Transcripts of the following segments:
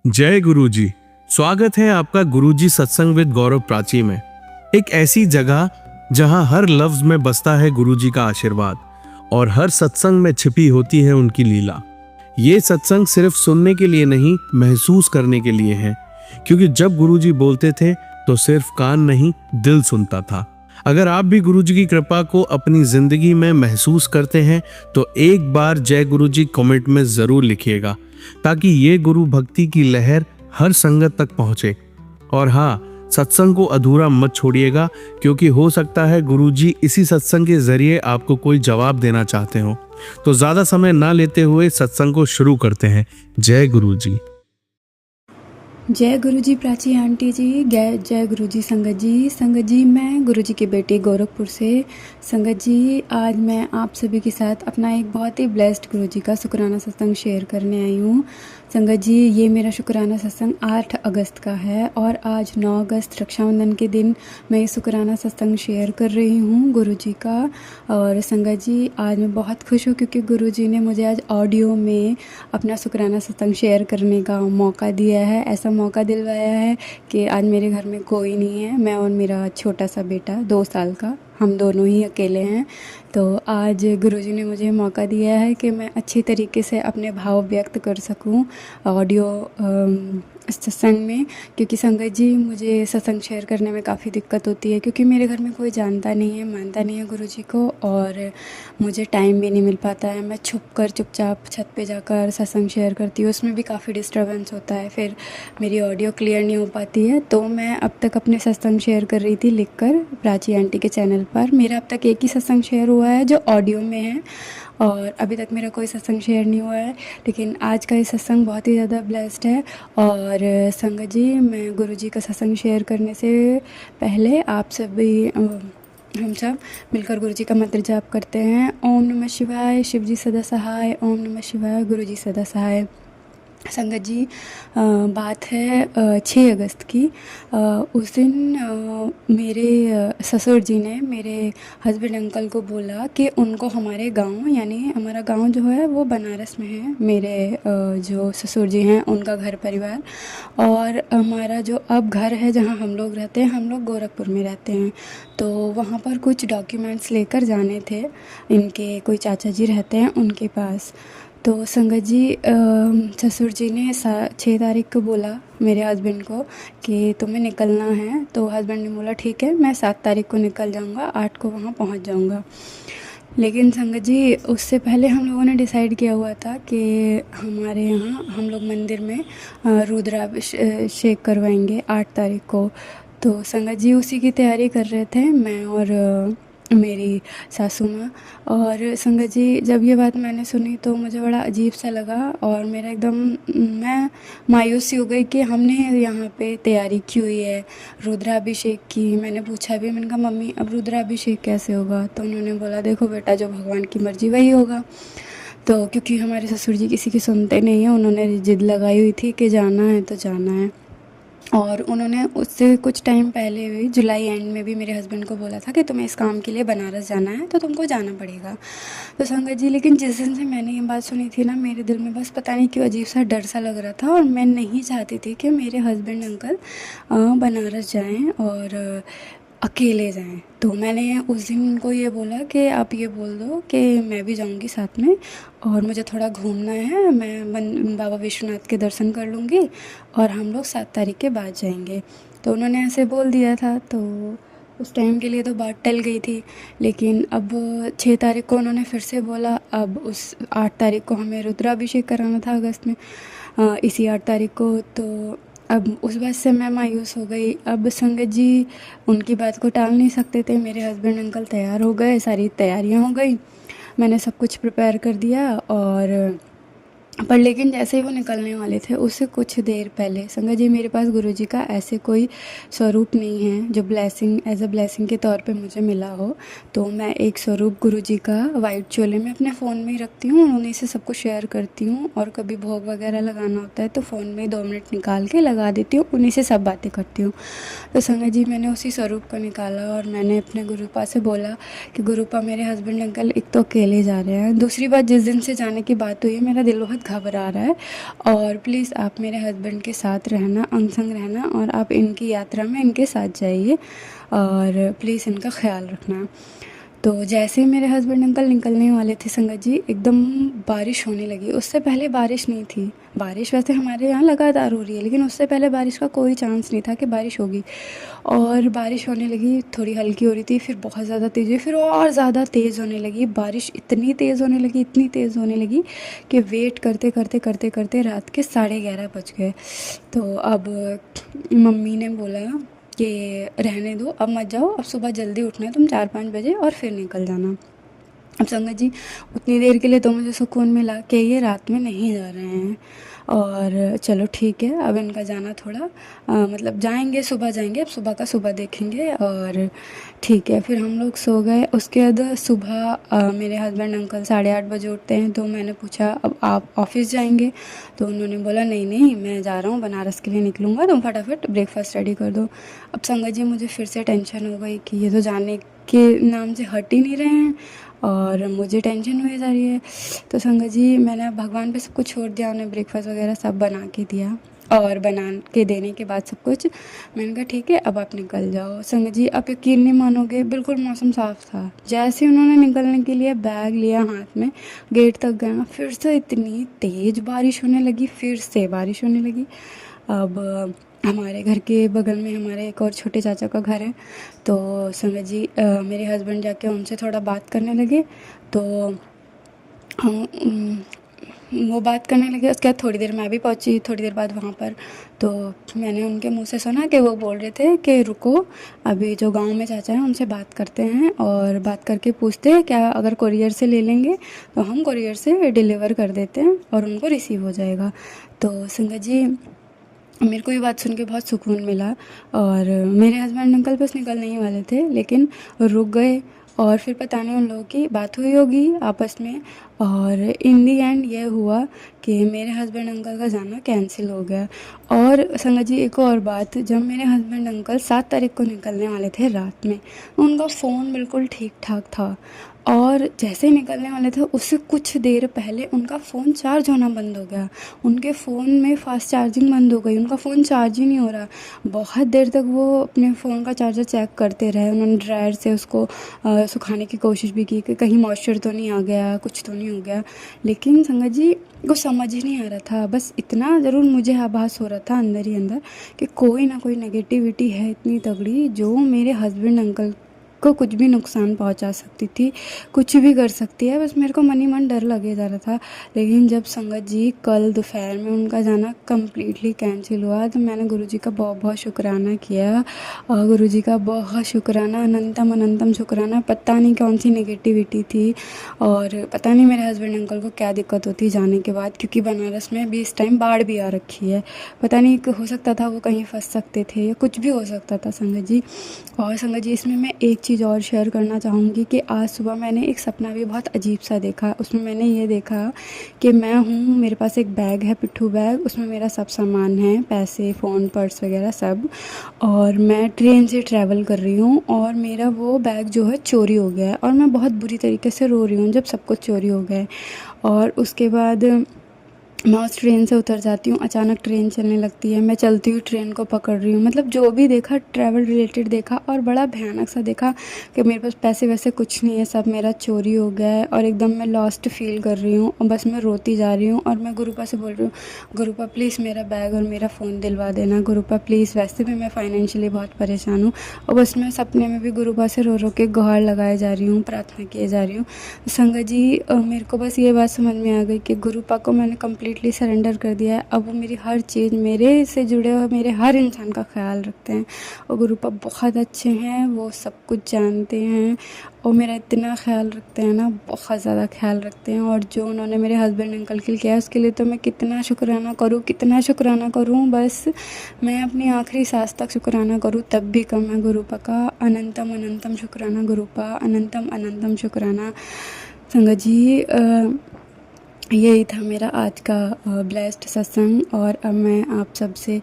जय गुरुजी। स्वागत है आपका गुरुजी सत्संग विद गौरव प्राची में। एक ऐसी जगह जहां हर लफ्ज में बसता है गुरुजी का आशीर्वाद और हर सत्संग में छिपी होती है उनकी लीला। ये सत्संग सिर्फ सुनने के लिए नहीं, महसूस करने के लिए है, क्योंकि जब गुरुजी बोलते थे तो सिर्फ कान नहीं, दिल सुनता था। अगर आप भी गुरुजी की कृपा को अपनी जिंदगी में महसूस करते हैं तो एक बार जय गुरुजी कमेंट में जरूर लिखिएगा, ताकि ये गुरु भक्ति की लहर हर संगत तक पहुंचे। और हाँ, सत्संग को अधूरा मत छोड़िएगा, क्योंकि हो सकता है गुरुजी इसी सत्संग के जरिए आपको कोई जवाब देना चाहते हो। तो ज्यादा समय ना लेते हुए सत्संग को शुरू करते हैं। जय गुरुजी। जय गुरुजी प्राची आंटी जी, जय गुरुजी संगत जी। संगत जी, मैं गुरुजी की बेटी गोरखपुर से। संगत जी, आज मैं आप सभी के साथ अपना एक बहुत ही ब्लेस्ड गुरुजी का शुक्राना सत्संग शेयर करने आई हूँ। संगत जी, ये मेरा शुक्राना सत्संग 8 अगस्त का है और आज 9 अगस्त रक्षाबंधन के दिन मैं ये शुक्राना सत्संग शेयर कर रही हूँ गुरुजी का। और संगत जी, आज मैं बहुत खुश हूँ क्योंकि गुरुजी ने मुझे आज ऑडियो में अपना शुक्राना सत्संग शेयर करने का मौका दिया है। ऐसा मौका दिलवाया है कि आज मेरे घर में कोई नहीं है, मैं और मेरा छोटा सा बेटा 2 साल का, हम दोनों ही अकेले हैं। तो आज गुरुजी ने मुझे मौका दिया है कि मैं अच्छी तरीके से अपने भाव व्यक्त कर सकूं ऑडियो सत्संग में। क्योंकि संगत जी, मुझे सत्संग शेयर करने में काफ़ी दिक्कत होती है, क्योंकि मेरे घर में कोई जानता नहीं है, मानता नहीं है गुरुजी को, और मुझे टाइम भी नहीं मिल पाता है। मैं चुपचाप छत पे जाकर सत्संग शेयर करती हूँ, उसमें भी काफ़ी डिस्टर्बेंस होता है, फिर मेरी ऑडियो क्लियर नहीं हो पाती है। तो मैं अब तक अपने सत्संग शेयर कर रही थी लिखकर प्राची आंटी के चैनल पर। मेरा अब तक एक ही सत्संग शेयर हुआ है जो ऑडियो में है, और अभी तक मेरा कोई सत्संग शेयर नहीं हुआ है। लेकिन आज का ये सत्संग बहुत ही ज़्यादा ब्लेस्ड है। और संगत जी, मैं गुरुजी का सत्संग शेयर करने से पहले आप सभी हम सब मिलकर गुरुजी का मंत्र जाप करते हैं। ओम नमः शिवाय, शिव जी सदा सहाय। ओम नमः शिवाय, गुरुजी सदा सहाय। संगत जी, बात है 6 अगस्त की। उस दिन मेरे ससुर जी ने मेरे हस्बैंड अंकल को बोला कि उनको हमारे गांव, यानी हमारा गांव जो है वो बनारस में है, मेरे जो ससुर जी हैं उनका घर परिवार, और हमारा जो अब घर है जहां हम लोग रहते हैं, हम लोग गोरखपुर में रहते हैं। तो वहाँ पर कुछ डॉक्यूमेंट्स लेकर जाने थे, इनके कोई चाचा जी रहते हैं उनके पास। तो संगत जी, ससुर जी ने 6 तारीख को बोला मेरे हस्बैंड को कि तुम्हें निकलना है। तो हस्बैंड ने बोला ठीक है, मैं 7 तारीख को निकल जाऊंगा, 8 को वहाँ पहुँच जाऊंगा। लेकिन संगत जी, उससे पहले हम लोगों ने डिसाइड किया हुआ था कि हमारे यहाँ हम लोग मंदिर में रुद्राभिषेक करवाएंगे 8 तारीख को। तो संगत जी, उसी की तैयारी कर रहे थे मैं और मेरी सासू माँ। और संगत जी, जब ये बात मैंने सुनी तो मुझे बड़ा अजीब सा लगा, और मेरा एकदम मैं मायूस सी हो गई कि हमने यहाँ पे तैयारी की हुई है रुद्राभिषेक की। मैंने पूछा भी, मैंने कहा मम्मी अब रुद्राभिषेक कैसे होगा? तो उन्होंने बोला देखो बेटा, जो भगवान की मर्जी वही होगा। तो क्योंकि हमारे ससुर जी किसी की सुनते नहीं हैं, उन्होंने जिद लगाई हुई थी कि जाना है तो जाना है। और उन्होंने उससे कुछ टाइम पहले भी जुलाई एंड में भी मेरे हस्बैंड को बोला था कि तुम्हें इस काम के लिए बनारस जाना है तो तुमको जाना पड़ेगा। तो संगत जी, लेकिन जिस दिन से मैंने ये बात सुनी थी ना, मेरे दिल में बस पता नहीं क्यों अजीब सा डर सा लग रहा था, और मैं नहीं चाहती थी कि मेरे हस्बैंड अंकल बनारस जाएं और अकेले जाएं। तो मैंने उस दिन उनको ये बोला कि आप ये बोल दो कि मैं भी जाऊंगी साथ में, और मुझे थोड़ा घूमना है, मैं बाबा विश्वनाथ के दर्शन कर लूँगी और हम लोग 7 तारीख के बाद जाएंगे। तो उन्होंने ऐसे बोल दिया था, तो उस टाइम के लिए तो बात टल गई थी। लेकिन अब 6 तारीख को उन्होंने फिर से बोला, अब उस 8 तारीख को हमें रुद्राभिषेक कराना था अगस्त में, इसी 8 तारीख को। तो अब उस बात से मैं मायूस हो गई। अब संगत जी, उनकी बात को टाल नहीं सकते थे। मेरे हस्बैंड अंकल तैयार हो गए, सारी तैयारियां हो गई, मैंने सब कुछ प्रिपेयर कर दिया। और पर लेकिन जैसे ही वो निकलने वाले थे, उससे कुछ देर पहले संगत जी, मेरे पास गुरुजी का ऐसे कोई स्वरूप नहीं है जो ब्लेसिंग एज अ ब्लेसिंग के तौर पे मुझे मिला हो। तो मैं एक स्वरूप गुरुजी का वाइट चोले में अपने फ़ोन में ही रखती हूँ, और उन्हीं से सब कुछ शेयर करती हूँ। और कभी भोग वगैरह लगाना होता है तो फ़ोन में 2 मिनट निकाल के लगा देती हूँ, उन्हीं से सब बातें करती हूँ। तो संगत जी, मैंने उसी स्वरूप को निकाला और मैंने अपने गुरुपा से बोला कि गुरुपा, मेरे हस्बैंड अंकल एक तो अकेले जा रहे हैं, दूसरी बात जिस दिन से जाने की बात हुई है, मेरा दिल बहुत बहुत घबरा रहा है और प्लीज़ आप मेरे हस्बैंड के साथ रहना, अंग संग रहना और आप इनकी यात्रा में इनके साथ जाइए और प्लीज़ इनका ख्याल रखना। तो जैसे ही मेरे हस्बैंड अंकल निकलने वाले थे संगत जी, एकदम बारिश होने लगी। उससे पहले बारिश नहीं थी। बारिश वैसे हमारे यहाँ लगातार हो रही है, लेकिन उससे पहले बारिश का कोई चांस नहीं था कि बारिश होगी। और बारिश होने लगी, थोड़ी हल्की हो रही थी, फिर बहुत ज़्यादा तेज़ हुई, फिर और ज़्यादा तेज़ होने लगी। बारिश इतनी तेज़ होने लगी, इतनी तेज़ होने लगी कि वेट करते करते करते करते रात के 11:30 बज गए। तो अब मम्मी ने बोला कि रहने दो, अब मत जाओ, अब सुबह जल्दी उठना है तुम 4-5 बजे और फिर निकल जाना। अब संगत जी, उतनी देर के लिए तो मुझे सुकून मिला कि ये रात में नहीं जा रहे हैं और चलो ठीक है, अब इनका जाना थोड़ा मतलब जाएंगे, सुबह जाएंगे, अब सुबह का सुबह देखेंगे और ठीक है। फिर हम लोग सो गए। उसके बाद सुबह मेरे हस्बैंड अंकल 8:30 बजे उठते हैं। तो मैंने पूछा अब आप ऑफिस जाएंगे? तो उन्होंने बोला नहीं नहीं, मैं जा रहा हूँ, बनारस के लिए निकलूँगा, तुम फटाफट ब्रेकफास्ट रेडी कर दो। अब संगत जी, मुझे फिर से टेंशन हो गई कि ये तो जाने के नाम से हट ही नहीं रहे हैं और मुझे टेंशन हुई जा रही है। तो संगत जी, मैंने भगवान पे सब कुछ छोड़ दिया, उन्हें ब्रेकफास्ट वगैरह सब बना के दिया और बना के देने के बाद सब कुछ मैंने कहा ठीक है, अब आप निकल जाओ। संगत जी, आप यकीन नहीं मानोगे, बिल्कुल मौसम साफ़ था। जैसे ही उन्होंने निकलने के लिए बैग लिया हाथ में, गेट तक गया, फिर से इतनी तेज़ बारिश होने लगी, फिर से बारिश होने लगी। अब हमारे घर के बगल में हमारे एक और छोटे चाचा का घर है। तो संगत जी, मेरे हस्बैंड जाके उनसे थोड़ा बात करने लगे। तो हम वो बात करने लगे। उसके बाद थोड़ी देर मैं भी पहुंची, थोड़ी देर बाद वहाँ पर। तो मैंने उनके मुंह से सुना कि वो बोल रहे थे कि रुको, अभी जो गांव में चाचा हैं उनसे बात करते हैं और बात करके पूछते हैं क्या अगर कोरियर से ले लेंगे तो हम कोरियर से डिलीवर कर देते हैं और उनको रिसीव हो जाएगा। तो संगत जी, मेरे को ये बात सुन के बहुत सुकून मिला और मेरे हस्बैंड अंकल बस निकलने ही वाले थे, लेकिन रुक गए और फिर पता नहीं उन लोगों की बात हुई होगी आपस में और इन दी एंड ये हुआ कि मेरे हस्बैंड अंकल का जाना कैंसिल हो गया। और संगत जी, एक और बात, जब मेरे हस्बैंड अंकल 7 तारीख को निकलने वाले थे रात में, उनका फ़ोन बिल्कुल ठीक ठाक था और जैसे ही निकलने वाले थे उससे कुछ देर पहले उनका फ़ोन चार्ज होना बंद हो गया। उनके फ़ोन में फ़ास्ट चार्जिंग बंद हो गई, उनका फ़ोन चार्ज ही नहीं हो रहा। बहुत देर तक वो अपने फ़ोन का चार्जर चेक करते रहे। उन्होंने ड्रायर से उसको सुखाने की कोशिश भी की कि कहीं मॉइस्चर तो नहीं आ गया, कुछ तो नहीं हो गया, लेकिन संगत जी कुछ समझ ही नहीं आ रहा था। बस इतना ज़रूर मुझे आभास हो रहा था अंदर ही अंदर कि कोई ना कोई नेगेटिविटी है इतनी तगड़ी जो मेरे हस्बैंड अंकल को कुछ भी नुकसान पहुंचा सकती थी, कुछ भी कर सकती है। बस मेरे को मन ही मन डर लगे जा रहा था। लेकिन जब संगत जी कल दोपहर में उनका जाना कम्प्लीटली कैंसिल हुआ तो मैंने गुरुजी का बहुत बहुत शुक्राना किया और गुरुजी का बहुत शुक्राना, अनंतम अनंतम शुक्राना। पता नहीं कौन सी नेगेटिविटी थी और पता नहीं मेरे हस्बैंड अंकल को क्या दिक्कत होती जाने के बाद, क्योंकि बनारस में भी इस टाइम बाढ़ भी आ रखी है। पता नहीं, हो सकता था वो कहीं फंस सकते थे या कुछ भी हो सकता था संगत जी। और संगत जी, इसमें मैं एक चीज़ और शेयर करना चाहूँगी कि आज सुबह मैंने एक सपना भी बहुत अजीब सा देखा। उसमें मैंने ये देखा कि मैं हूँ, मेरे पास एक बैग है, पिट्ठू बैग, उसमें मेरा सब सामान है, पैसे, फ़ोन, पर्स वगैरह सब, और मैं ट्रेन से ट्रैवल कर रही हूँ और मेरा वो बैग जो है चोरी हो गया है और मैं बहुत बुरी तरीके से रो रही हूँ जब सब कुछ चोरी हो गया है। और उसके बाद मैं उस ट्रेन से उतर जाती हूँ, अचानक ट्रेन चलने लगती है, मैं चलती हुई ट्रेन को पकड़ रही हूँ। मतलब जो भी देखा ट्रैवल रिलेटेड देखा और बड़ा भयानक सा देखा कि मेरे पास पैसे वैसे कुछ नहीं है, सब मेरा चोरी हो गया है और एकदम मैं लॉस्ट फील कर रही हूँ और बस मैं रोती जा रही हूँ। और मैं गुरुपा से बोल रही हूँ, गुरुपा प्लीज़ मेरा बैग और मेरा फ़ोन दिलवा देना, गुरुपा प्लीज़, वैसे भी मैं फाइनेंशियली बहुत परेशान हूँ। और बस मैं सपने में भी गुरुपा से रो रो के गुहार लगाए जा रही हूँ, प्रार्थना किए जा रही हूँ। संगत जी, मेरे को बस ये बात समझ में आ गई कि गुरुपा को मैंने कम्प्लीटली सरेंडर कर दिया है। अब वो मेरी हर चीज़, मेरे से जुड़े हुए मेरे हर इंसान का ख्याल रखते हैं और गुरुपा बहुत अच्छे हैं, वो सब कुछ जानते हैं और मेरा इतना ख्याल रखते हैं ना, बहुत ज़्यादा ख्याल रखते हैं। और जो उन्होंने मेरे हस्बैंड अंकल के लिए किया है उसके लिए तो मैं कितना शुक्राना करूँ, कितना शुक्राना करूँ, बस मैं अपनी आखिरी सांस तक शुक्राना करूँ तब भी कम है गुरुपा का। अनंतम अनंतम शुक्राना गुरुपा, अनंतम अनंतम शुक्राना। संगत जी, यही था मेरा आज का ब्लेस्ड सत्संग। और अब मैं आप सबसे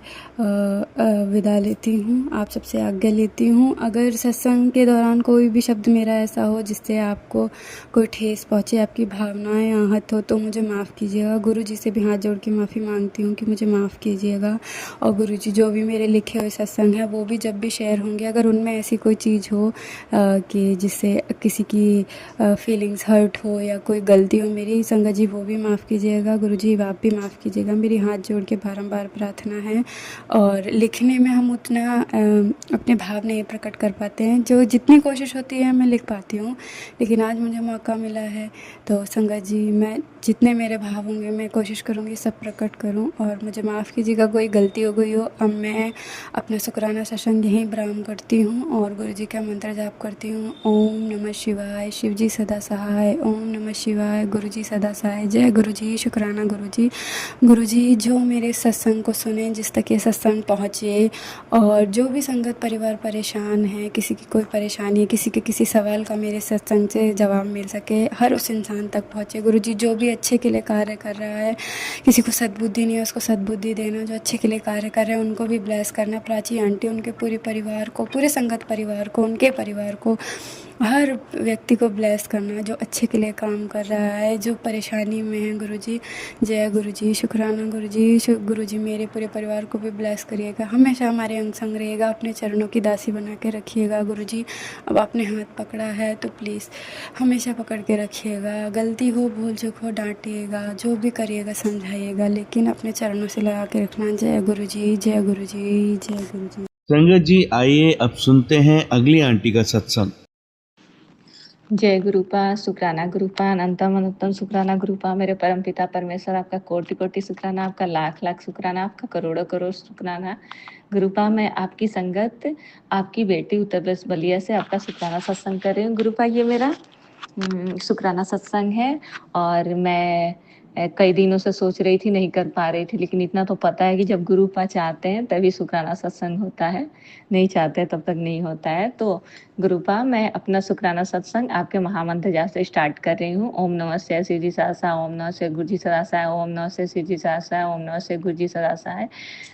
विदा लेती हूँ, आप सबसे आज्ञा लेती हूँ। अगर सत्संग के दौरान कोई भी शब्द मेरा ऐसा हो जिससे आपको कोई ठेस पहुँचे, आपकी भावनाएं आहत हो, तो मुझे माफ़ कीजिएगा। गुरु जी से भी हाथ जोड़ के माफ़ी मांगती हूँ कि मुझे माफ़ कीजिएगा। और गुरु जी जो भी मेरे लिखे हुए सत्संग है वो भी जब भी शेयर होंगे, अगर उनमें ऐसी कोई चीज़ हो कि जिससे किसी की फीलिंग्स हर्ट हो या कोई गलती हो मेरी, संगत जी वो भी माफ़ कीजिएगा। गुरुजी आप भी माफ़ कीजिएगा। मेरी हाथ जोड़ के बारंबार प्रार्थना है। और लिखने में हम उतना अपने भाव नहीं प्रकट कर पाते हैं, जो जितनी कोशिश होती है मैं लिख पाती हूँ, लेकिन आज मुझे मौका मिला है तो संगत जी मैं जितने मेरे भाव होंगे मैं कोशिश करूँगी सब प्रकट करूँ। और मुझे माफ़ कीजिएगा कोई गलती हो गई हो। अब मैं अपना शुक्राना सत्संग यहीं विराम करती हूँ और गुरु जी का मंत्र जाप करती हूँ। ओम नमः शिवाय, शिव जी सदा सहाय। ओम नमः शिवाय, गुरु जी सदा सहाय। जय गुरु जी। शुक्राना गुरु जी। गुरु जी जो मेरे सत्संग को सुने, जिस तक ये सत्संग पहुँचे, और जो भी संगत परिवार परेशान है, किसी की कोई परेशानी है, किसी के किसी सवाल का मेरे सत्संग से जवाब मिल सके, हर उस इंसान तक पहुँचे। गुरु जी जो भी अच्छे के लिए कार्य कर रहा है, किसी को सद्बुद्धि नहीं है उसको सद्बुद्धि देना, जो अच्छे के लिए कार्य कर रहे हैं उनको भी ब्लेस करना। प्राची आंटी, उनके पूरे परिवार को, पूरे संगत परिवार को, उनके परिवार को, हर व्यक्ति को ब्लेस करना जो अच्छे के लिए काम कर रहा है, जो परेशानी में है। गुरु जी जय गुरु जी। शुक्राना गुरु जी। गुरु जी मेरे पूरे परिवार को भी ब्लेस करिएगा, हमेशा हमारे अंग संग रहेगा, अपने चरणों की दासी बना के रखिएगा। गुरु जी अब आपने हाथ पकड़ा है तो प्लीज़ हमेशा पकड़ के रखिएगा। गलती हो, भूल चूक हो, डांटिएगा, जो भी करिएगा समझाइएगा, लेकिन अपने चरणों से लगा के रखना। जय गुरु जी, जय गुरु जी, जय गुरु जी। संगत जी आइए अब सुनते हैं अगली आंटी का सत्संग। जय गुरुपा, शुक्राना गुरुपा, अनंतम अनंतम शुक्राना गुरुपा। मेरे परम पिता परमेश्वर आपका कोटि कोटि शुक्राना, आपका लाख लाख शुक्राना, आपका करोड़ों करोड़ शुक्राना गुरुपा। मैं आपकी संगत, आपकी बेटी उत्तर प्रदेश बलिया से आपका शुक्राना सत्संग कर रही हूँ। गुरुपा ये मेरा शुक्राना सत्संग है और मैं कई दिनों से सोच रही थी, नहीं कर पा रही थी, लेकिन इतना तो पता है कि जब गुरुपा चाहते हैं तभी शुक्राना सत्संग होता है, नहीं चाहते तब तक नहीं होता है। तो गुरुपा मैं अपना शुक्राना सत्संग आपके महामंत्र जाप से स्टार्ट कर रही हूँ। ओम नमः शिव जी सहसा, ओम नमः शिव गुरु जी सदासाय, ओम नमः शिव जी सहसा, ओम नमः शिव गुरु जी सदासाय।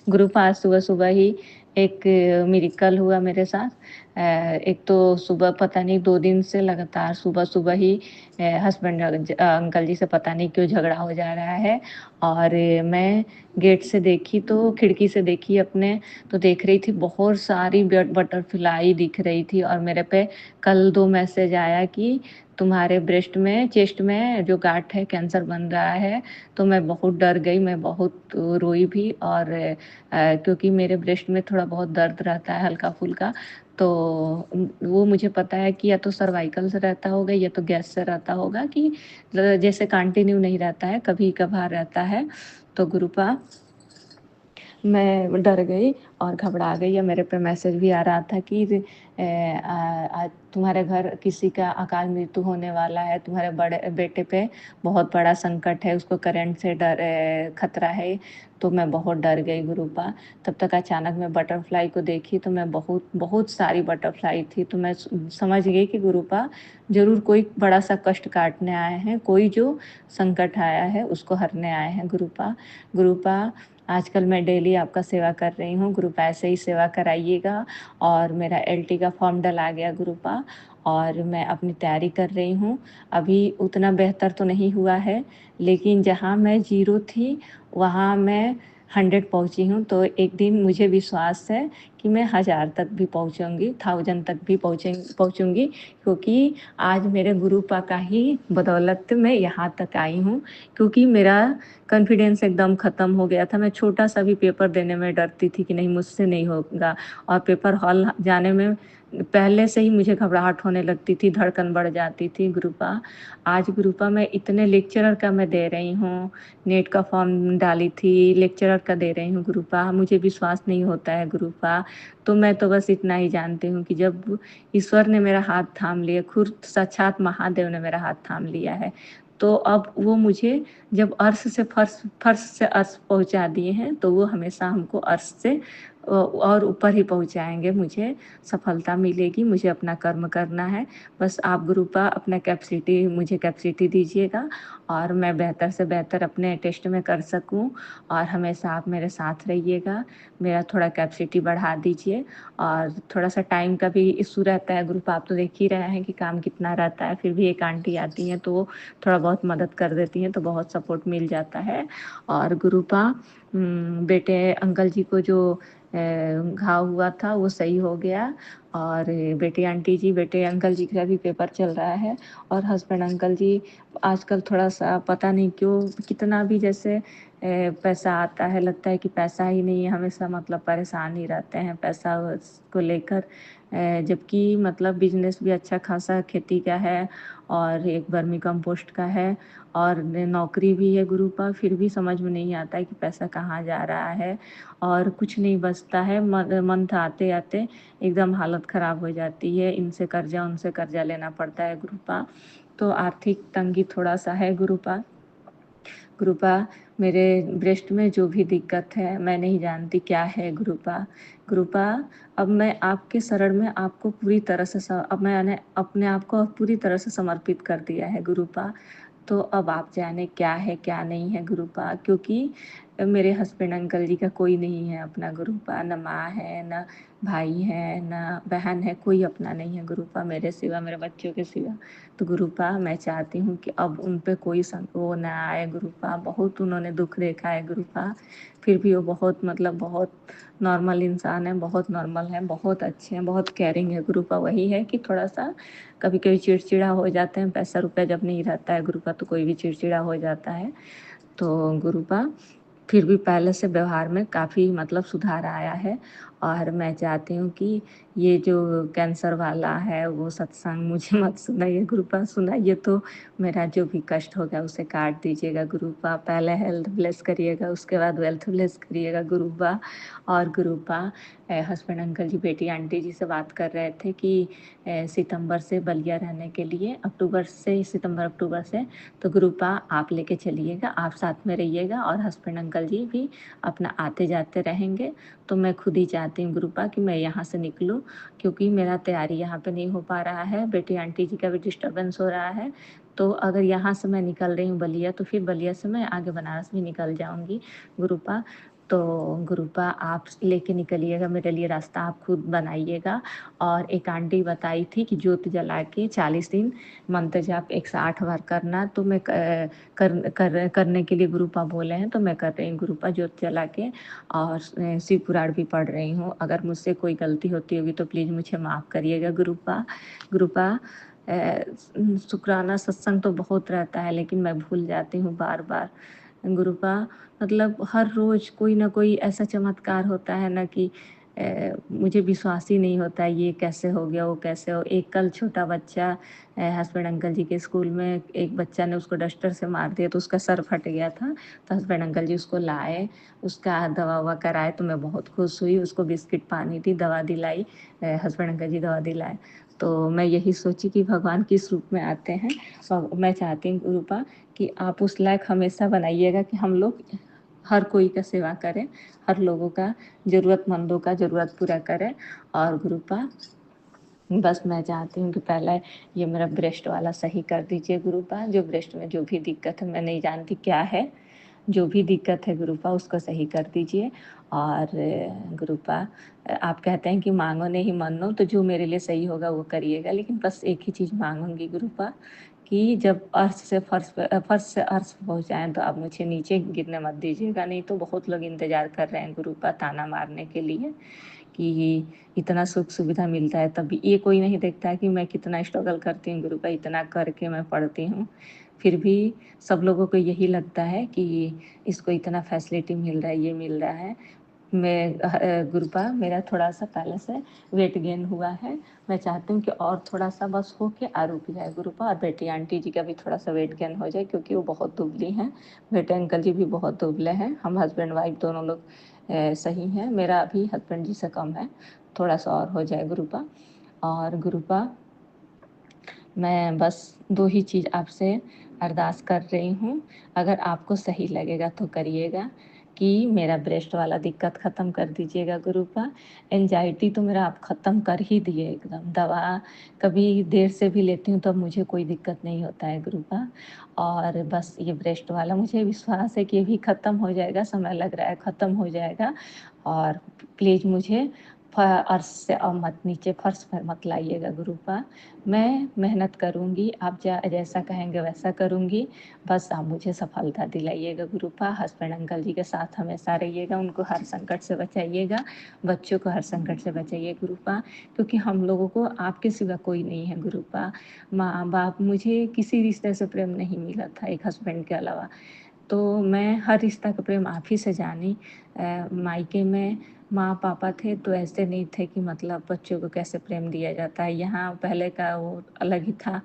गुरुपा आज सुबह सुबह ही एक मिरेकल हुआ मेरे साथ। एक तो सुबह पता नहीं 2 दिन से लगातार सुबह सुबह ही हस्बैंड अंकल जी से पता नहीं क्यों झगड़ा हो जा रहा है। और मैं गेट से देखी तो खिड़की से देखी अपने, तो देख रही थी बहुत सारी बटरफ्लाई दिख रही थी। और मेरे पे कल 2 मैसेज आया कि तुम्हारे ब्रेस्ट में, चेस्ट में जो गांठ है कैंसर बन रहा है। तो मैं बहुत डर गई, मैं बहुत रोई भी। और क्योंकि मेरे ब्रेस्ट में थोड़ा बहुत दर्द रहता है हल्का फुल्का, तो वो मुझे पता है कि या तो सर्वाइकल से रहता होगा या तो गैस से रहता होगा, कि जैसे कंटिन्यू नहीं रहता है, कभी कभार रहता है। तो गुरुपा मैं डर गई और घबरा गई। या मेरे पे मैसेज भी आ रहा था कि आज तुम्हारे घर किसी का अकाल मृत्यु होने वाला है, तुम्हारे बड़े बेटे पे बहुत बड़ा संकट है, उसको करंट से खतरा है। तो मैं बहुत डर गई गुरुपा। तब तक अचानक मैं बटरफ्लाई को देखी तो मैं बहुत बहुत सारी बटरफ्लाई थी। तो मैं समझ गई कि गुरुपा जरूर कोई बड़ा सा कष्ट काटने आए हैं, कोई जो संकट आया है उसको हरने आए हैं गुरुपा। गुरुपा आजकल मैं डेली आपका सेवा कर रही हूँ गुरुपा, ऐसे ही सेवा कराइएगा। और मेरा एलटी का फॉर्म डला गया गुरुपा, और मैं अपनी तैयारी कर रही हूँ। अभी उतना बेहतर तो नहीं हुआ है, लेकिन जहाँ मैं 0 थी वहाँ मैं 100 पहुँची हूँ। तो एक दिन मुझे विश्वास है कि मैं 1000 तक भी पहुँचूँगी, 1000 तक भी पहुँचूँगी, क्योंकि आज मेरे गुरुपा का ही बदौलत मैं यहाँ तक आई हूँ। क्योंकि मेरा कॉन्फिडेंस एकदम ख़त्म हो गया था। मैं छोटा सा भी पेपर देने में डरती थी कि नहीं मुझसे नहीं होगा, और पेपर हॉल जाने में पहले से ही मुझे घबराहट होने लगती थी, धड़कन बढ़ जाती थी गुरुपा। आज गुरुपा मैं इतने लेक्चरर का मैं दे रही हूँ, नेट का फॉर्म डाली थी, लेक्चरर का दे रही हूँ गुरुपा, मुझे विश्वास नहीं होता है गुरुपा। तो मैं तो बस इतना ही जानती हूँ कि जब ईश्वर ने मेरा हाथ थाम लिया, खुद साक्षात महादेव ने मेरा हाथ थाम लिया है, तो अब वो मुझे जब अर्श से फर्श, फर्श से अर्श पहुंचा दिए हैं, तो वो हमेशा हमको अर्श से और ऊपर ही पहुँचाएँगे, मुझे सफलता मिलेगी, मुझे अपना कर्म करना है। बस आप गुरुपा अपना कैपेसिटी मुझे कैपेसिटी दीजिएगा और मैं बेहतर से बेहतर अपने टेस्ट में कर सकूँ और हमेशा आप मेरे साथ रहिएगा। मेरा थोड़ा कैपेसिटी बढ़ा दीजिए और थोड़ा-सा टाइम का भी इश्यू रहता है गुरुपा, आप तो देख ही रहे हैं कि काम कितना रहता है, फिर भी एक आंटी आती हैं तो वो थोड़ा बहुत मदद कर देती हैं, तो बहुत सपोर्ट मिल जाता है। और गुरुपा बेटे अंकल जी को जो घाव हुआ था वो सही हो गया और बेटी आंटी जी, बेटे अंकल जी का भी पेपर चल रहा है और हस्बैंड अंकल जी आजकल थोड़ा-सा पता नहीं क्यों कितना भी जैसे पैसा आता है, लगता है कि पैसा ही नहीं है, हमेशा मतलब परेशान ही रहते हैं पैसा को लेकर। जबकि मतलब बिज़नेस भी अच्छा खासा खेती का है और एक वर्मी कंपोस्ट का है और नौकरी भी है गुरुपा, फिर भी समझ में नहीं आता है कि पैसा कहाँ जा रहा है और कुछ नहीं बचता है। मंथ आते-आते एकदम हालत ख़राब हो जाती है, इनसे कर्ज़ा, उनसे कर्ज़ा लेना पड़ता है गुरुपा। तो आर्थिक तंगी थोड़ा-सा है गुरुपा। गुरुपा मेरे ब्रेस्ट में जो भी दिक्कत है मैं नहीं जानती क्या है गुरुपा। गुरुपा अब मैं आपके शरण में आपको पूरी तरह से अब मैंने अपने आप को पूरी तरह से समर्पित कर दिया है गुरुपा। तो अब आप जाने क्या है क्या नहीं है गुरुपा, क्योंकि मेरे हस्बैंड अंकल जी का कोई नहीं है अपना गुरुपा, न माँ है, न भाई है, न बहन है, कोई अपना नहीं है गुरुपा मेरे सिवा, मेरे बच्चों के सिवा। तो गुरुपा मैं चाहती हूँ कि अब उन पे कोई वो ना आए गुरुपा, बहुत उन्होंने दुख देखा है गुरुपा, फिर भी वो बहुत मतलब बहुत नॉर्मल इंसान है, बहुत नॉर्मल है, बहुत अच्छे हैं, बहुत केयरिंग है गुरुपा। वही है कि थोड़ा-सा कभी-कभी चिड़चिड़ा हो जाते हैं, पैसा रुपया जब नहीं रहता है गुरुपा तो कोई भी चिड़चिड़ा हो जाता है। तो गुरुपा फिर भी पहले से व्यवहार में काफ़ी मतलब सुधार आया है और मैं चाहती हूँ कि ये जो कैंसर वाला है वो सत्संग मुझे मत सुनाइए गुरुपा, सुनाइए तो मेरा जो भी कष्ट होगा उसे काट दीजिएगा गुरुपा। पहले हेल्थ ब्लेस करिएगा, उसके बाद वेल्थ ब्लेस करिएगा गुरुपा। और गुरुपा हस्बैंड अंकल जी बेटी आंटी जी से बात कर रहे थे कि सितंबर से बलिया रहने के लिए, अक्टूबर से सितंबर अक्टूबर से, तो गुरुपा आप लेके चलिएगा, आप साथ में रहिएगा और हस्बैंड अंकल जी भी अपना आते जाते रहेंगे। तो मैं खुद ही चाहती हूँ गुरुपा कि मैं यहाँ से निकलूँ, क्योंकि मेरा तैयारी यहाँ पे नहीं हो पा रहा है, बेटी आंटी जी का भी डिस्टर्बेंस हो रहा है। तो अगर यहाँ से मैं निकल रही हूँ बलिया, तो फिर बलिया से मैं आगे बनारस भी निकल जाऊँगी गुरुपा। तो गुरुपा आप लेके निकलिएगा, मेरे लिए रास्ता आप खुद बनाइएगा। और एक आंटी बताई थी कि ज्योत जला के 40 दिन मंत्र जाप 108 बार करना, तो मैं करने के लिए गुरुपा बोले हैं, तो मैं कर रही हूँ गुरुपा ज्योत जला के और शिव पुराण भी पढ़ रही हूँ। अगर मुझसे कोई गलती होती होगी तो प्लीज़ मुझे माफ़ करिएगा गुरुपा। गुरुपा शुक्राना सत्संग तो बहुत रहता है, लेकिन मैं भूल जाती हूँ बार-बार। गुरुपा मतलब हर रोज़ कोई ना कोई ऐसा चमत्कार होता है ना कि मुझे विश्वास ही नहीं होता है, ये कैसे हो गया, वो कैसे हो। एक कल छोटा बच्चा हस्बैंड अंकल जी के स्कूल में एक बच्चा ने उसको डस्टर से मार दिया तो उसका सर फट गया था, तो हस्बैंड अंकल जी उसको लाए, उसका दवा-ववा कराए, तो मैं बहुत खुश हुई, उसको बिस्किट पानी दी, दवा दिलाई, हस्बैंड अंकल जी दवा दिलाए। तो मैं यही सोची कि भगवान किस रूप में आते हैं, मैं चाहती हूँ गुरुपा कि आप उस लायक हमेशा बनाइएगा कि हम लोग हर कोई का सेवा करें, हर लोगों का, ज़रूरतमंदों का ज़रूरत पूरा करें। और गुरुपा बस मैं चाहती हूँ कि पहले ये मेरा ब्रेस्ट वाला सही कर दीजिए गुरुपा, जो ब्रेस्ट में जो भी दिक्कत है मैं नहीं जानती क्या है, जो भी दिक्कत है गुरुपा उसको सही कर दीजिए। और गुरुपा आप कहते हैं कि माँगो नहीं मनो, तो जो मेरे लिए सही होगा वो करिएगा, लेकिन बस एक ही चीज़ माँगूँगी गुरुपा कि जब फर्श से अर्श पे पहुँचाएँ तो आप मुझे नीचे गिरने मत दीजिएगा, नहीं तो बहुत लोग इंतज़ार कर रहे हैं गुरुपा ताना मारने के लिए कि इतना सुख सुविधा मिलता है तब भी ये कोई नहीं देखता है कि मैं कितना स्ट्रगल करती हूँ गुरुपा, इतना करके मैं पढ़ती हूँ। फिर भी सब लोगों को यही लगता है कि इसको इतना फैसिलिटी मिल रहा है, ये मिल रहा है। गुरुपा मेरा थोड़ा-सा पहले से वेट गेन हुआ है। मैं चाहती हूँ कि और थोड़ा-सा बस हो के रुक जाए गुरुपा, और बेटी आंटी जी का भी थोड़ा-सा वेट गेन हो जाए क्योंकि वो बहुत दुबली हैं। बेटे अंकल जी भी बहुत दुबले हैं। हम हस्बैंड वाइफ दोनों लोग सही हैं। मेरा अभी हस्बैंड जी से कम है। थोड़ा-सा और हो जाए गुरुपा। और गुरुपा मैं बस 2 ही चीज़ आपसे अरदास कर रही हूँ, अगर आपको सही लगेगा तो करिएगा कि मेरा ब्रेस्ट वाला दिक्कत ख़त्म कर दीजिएगा गुरुपा। एंजाइटी तो मेरा आप ख़त्म कर ही दिए एकदम। दवा कभी देर से भी लेती हूँ तब मुझे कोई दिक्कत नहीं होता है गुरुपा। और बस ये ब्रेस्ट वाला मुझे विश्वास है कि ये भी ख़त्म हो जाएगा, समय लग रहा है ख़त्म हो जाएगा। और प्लीज़ मुझे अर्श से और मत नीचे फर्श पर मत लाइएगा गुरुपा। मैं मेहनत करूँगी, आप जैसा कहेंगे वैसा करूँगी। बस आप मुझे सफलता दिलाइएगा गुरुपा। हस्बैंड अंकल जी के साथ हमेशा रहिएगा, उनको हर संकट से बचाइएगा, बच्चों को हर संकट से बचाइए गुरुपा। क्योंकि हम लोगों को आपके सिवा कोई नहीं है गुरुपा। माँ बाप, मुझे किसी रिश्ते से प्रेम नहीं मिला था एक हस्बैंड के अलावा। तो मैं हर रिश्ता का प्रेम आप ही से जानी। मायके में माँ पापा थे तो ऐसे नहीं थे कि मतलब बच्चों को कैसे प्रेम दिया जाता है। यहाँ पहले का वो अलग ही था।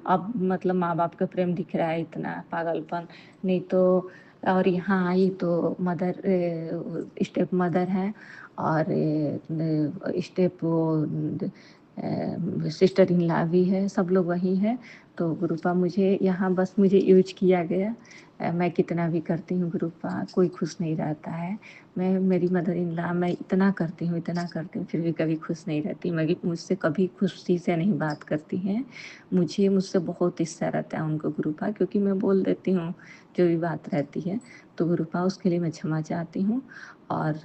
अब मतलब माँ बाप का प्रेम दिख रहा है, इतना पागलपन नहीं तो। और यहाँ आई तो मदर, स्टेप मदर है और स्टेप वो सिस्टर इन लॉ भी है, सब लोग वही है। तो गुरुपा मुझे यहाँ बस मुझे यूज किया गया। मैं कितना भी करती हूँ गुरुपा, कोई खुश नहीं रहता है। मेरी मदर इन लॉ, मैं इतना करती हूँ फिर भी कभी खुश नहीं रहती। मगर मुझसे कभी खुशी से नहीं बात करती हैं। मुझसे बहुत ईर्ष्या रहता है उनको गुरुपा, क्योंकि मैं बोल देती हूँ जो भी बात रहती है। तो गुरुपा उसके लिए मैं क्षमा चाहती हूँ। और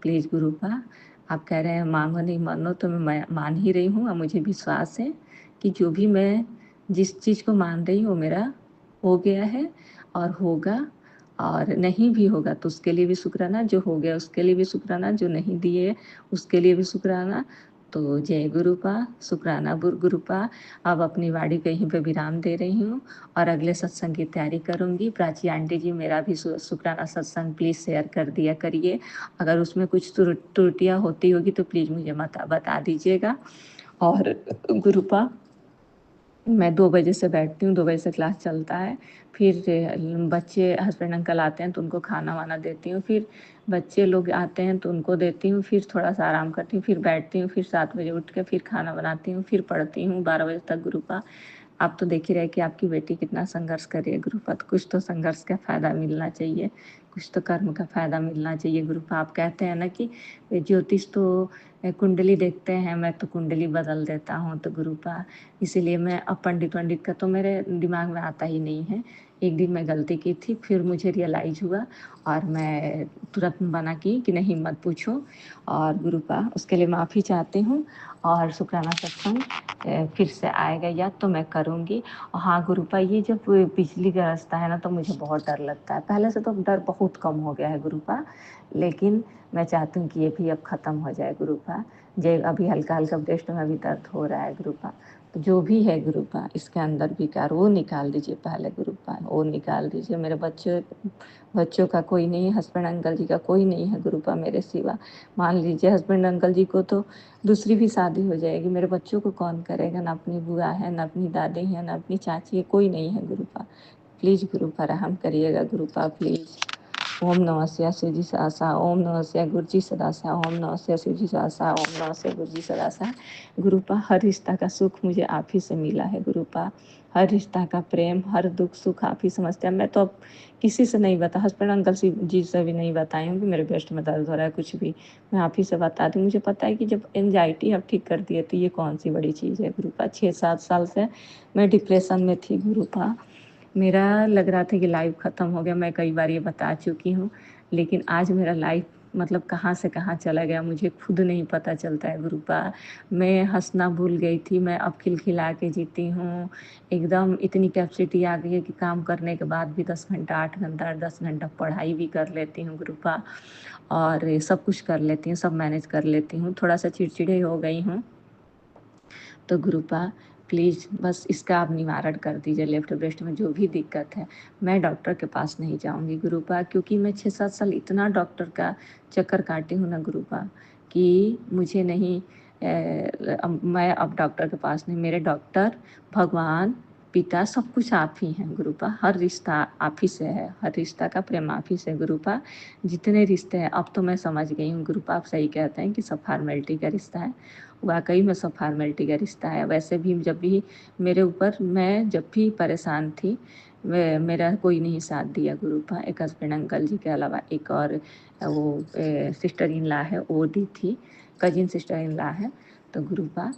प्लीज़ गुरुपा, आप कह रहे हैं मांगो नहीं मानो, तो मैं मान ही रही हूँ। और मुझे विश्वास है कि जो भी मैं जिस चीज़ को मान रही हूँ वो मेरा हो गया है और होगा। और नहीं भी होगा तो उसके लिए भी शुक्राना, जो हो गया उसके लिए भी शुक्राना, जो नहीं दिए उसके लिए भी शुक्राना। तो जय गुरुपा, शुक्राना गुरुपा। अब अपनी वाणी को यहीं पे विराम दे रही हूँ और अगले सत्संग की तैयारी करूँगी। प्राची आंटी जी, मेरा भी शुक्राना सत्संग प्लीज़ शेयर कर दिया करिए। अगर उसमें कुछ त्रुटियाँ होती होगी तो प्लीज़ मुझे बता दीजिएगा। और गुरुपा, मैं 2 बजे से बैठती हूँ, 2 बजे से क्लास चलता है। फिर बच्चे हस्बैंड अंकल आते हैं तो उनको खाना वाना देती हूँ। फिर बच्चे लोग आते हैं तो उनको देती हूँ। फिर थोड़ा-सा आराम करती हूँ, फिर बैठती हूँ, फिर 7 बजे उठ के फिर खाना बनाती हूँ, फिर पढ़ती हूँ 12 बजे तक गुरुपा। आप तो देख ही रहे कि आपकी बेटी कितना संघर्ष कर रही है गुरुपा। तो कुछ तो संघर्ष का फ़ायदा मिलना चाहिए, कुछ तो कर्म का फ़ायदा मिलना चाहिए गुरुपा। आप कहते हैं ना कि ज्योतिष तो कुंडली देखते हैं, मैं तो कुंडली बदल देता हूँ। तो गुरुपा इसीलिए मैं अब पंडित वंडित का तो मेरे दिमाग में आता ही नहीं है। एक दिन मैं गलती की थी, फिर मुझे रियलाइज़ हुआ और मैं तुरंत मना की कि नहीं मत पूछो। और गुरुपा उसके लिए माफ़ी चाहती हूँ। और शुक्राना सत्संग फिर से आएगा या तो मैं करूँगी। हाँ गुरुपा, ये जब बिजली गरजता है ना तो मुझे बहुत डर लगता है। पहले से तो डर बहुत कम हो गया है गुरुपा, लेकिन मैं चाहती हूँ कि ये भी अब ख़त्म हो जाए गुरुपा। अभी हल्का-हल्का ब्रेस्ट में भी दर्द हो रहा है गुरुपा। तो जो भी है गुरुपा, इसके अंदर विकार वो निकाल दीजिए पहले गुरुपा, वो निकाल दीजिए। मेरे बच्चों का कोई नहीं है, हस्बैंड अंकल जी का कोई नहीं है गुरुपा मेरे सिवा। मान लीजिए हस्बैंड अंकल जी को तो दूसरी भी शादी हो जाएगी, मेरे बच्चों को कौन करेगा? ना अपनी बुआ है, ना अपनी दादी है, ना अपनी चाची है, कोई नहीं है गुरुपा। प्लीज़ गुरुपा रहम करिएगा गुरुपा प्लीज़। ओम नमः शिवाय शिव जी सहसा, ओम नमः शिवाय गुरु जी सदासा, ओम नमः शिवाय शिव जी सहसा, ओम नमः शिवाय गुरु जी सदासा। गुरुपा हर रिश्ता का सुख मुझे आप ही से मिला है गुरुपा। हर रिश्ता का प्रेम, हर दुख सुख आप ही समझते हैं। मैं तो अब किसी से नहीं बता, हस्बैंड अंकल जी से भी नहीं बताई हूँ कि मेरे ब्रेस्ट में दर्द हो रहा है, कुछ भी मैं आप ही से बताती हूँ। मुझे पता है कि जब एंजाइटी आप ठीक कर दिए तो ये कौन सी बड़ी चीज़ है गुरुपा। 6-7 साल से मैं डिप्रेशन में थी गुरुपा। मेरा लग रहा था कि लाइफ ख़त्म हो गया, मैं कई बार ये बता चुकी हूँ। लेकिन आज मेरा लाइफ मतलब कहाँ से कहाँ चला गया मुझे खुद नहीं पता चलता है गुरुपा। मैं हँसना भूल गई थी, मैं अब खिलखिला के जीती हूँ। एकदम इतनी कैपेसिटी आ गई है कि काम करने के बाद भी 10 घंटा, 8 घंटा, 10 घंटा पढ़ाई भी कर लेती हूँ गुरुपा। और सब कुछ कर लेती हूँ, सब मैनेज कर लेती हूँ। थोड़ा-सा चिड़चिड़े हो गई हूँ। तो गुरुपा प्लीज़ बस इसका आप निवारण कर दीजिए। लेफ्ट ब्रेस्ट में जो भी दिक्कत है, मैं डॉक्टर के पास नहीं जाऊँगी गुरुपा, क्योंकि मैं 6-7 साल इतना डॉक्टर का चक्कर काटी हूँ ना गुरुपा कि मुझे नहीं मैं अब डॉक्टर के पास नहीं। मेरे डॉक्टर भगवान पिता सब कुछ आप ही हैं गुरुपा। हर रिश्ता आप ही से है, हर रिश्ता का प्रेम आप ही से गुरुपा। जितने रिश्ते हैं अब तो मैं समझ गई हूँ गुरुपा, आप सही कहते हैं कि सब फॉर्मेलिटी का रिश्ता है। वाकई में सब फॉर्मेलिटी का रिश्ता है। वैसे भी जब भी मेरे ऊपर, मैं जब भी परेशान थी, मेरा कोई नहीं साथ दिया गुरुपा। एक हस्बैंड अंकल जी के अलावा एक और वो सिस्टर इन लॉ है, वो दी थी, कजिन सिस्टर इन लॉ है। तो गुरुपा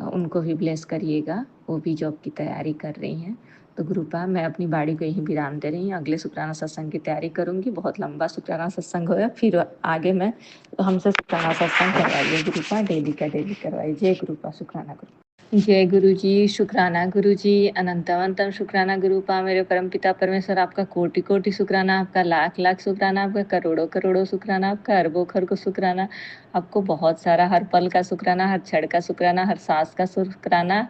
उनको भी ब्लेस करिएगा, वो भी जॉब की तैयारी कर रही हैं। तो गुरुपा मैं अपनी बाड़ी को यहीं विराम दे रही हूँ, अगले शुक्राना सत्संग की तैयारी करूँगी। बहुत लंबा शुक्राना सत्संग होगा, फिर आगे मैं हमसे शुक्राना सत्संग करवाइए गुरुपा, डेली का डेली करवाइए। जय गुरुपा, शुक्राना गुरु। जय गुरु जी, शुक्राना गुरु जी, अनंतम शुक्राना गुरुपा। मेरे परमपिता परमेश्वर आपका कोटि कोटि शुक्राना, आपका लाख लाख शुक्राना, आपका करोड़ों करोड़ों शुक्राना, आपका अरबों खरबों शुक्राना, आपको बहुत सारा, हर पल का शुक्राना, हर क्षण का शुक्राना, हर सांस का शुक्राना,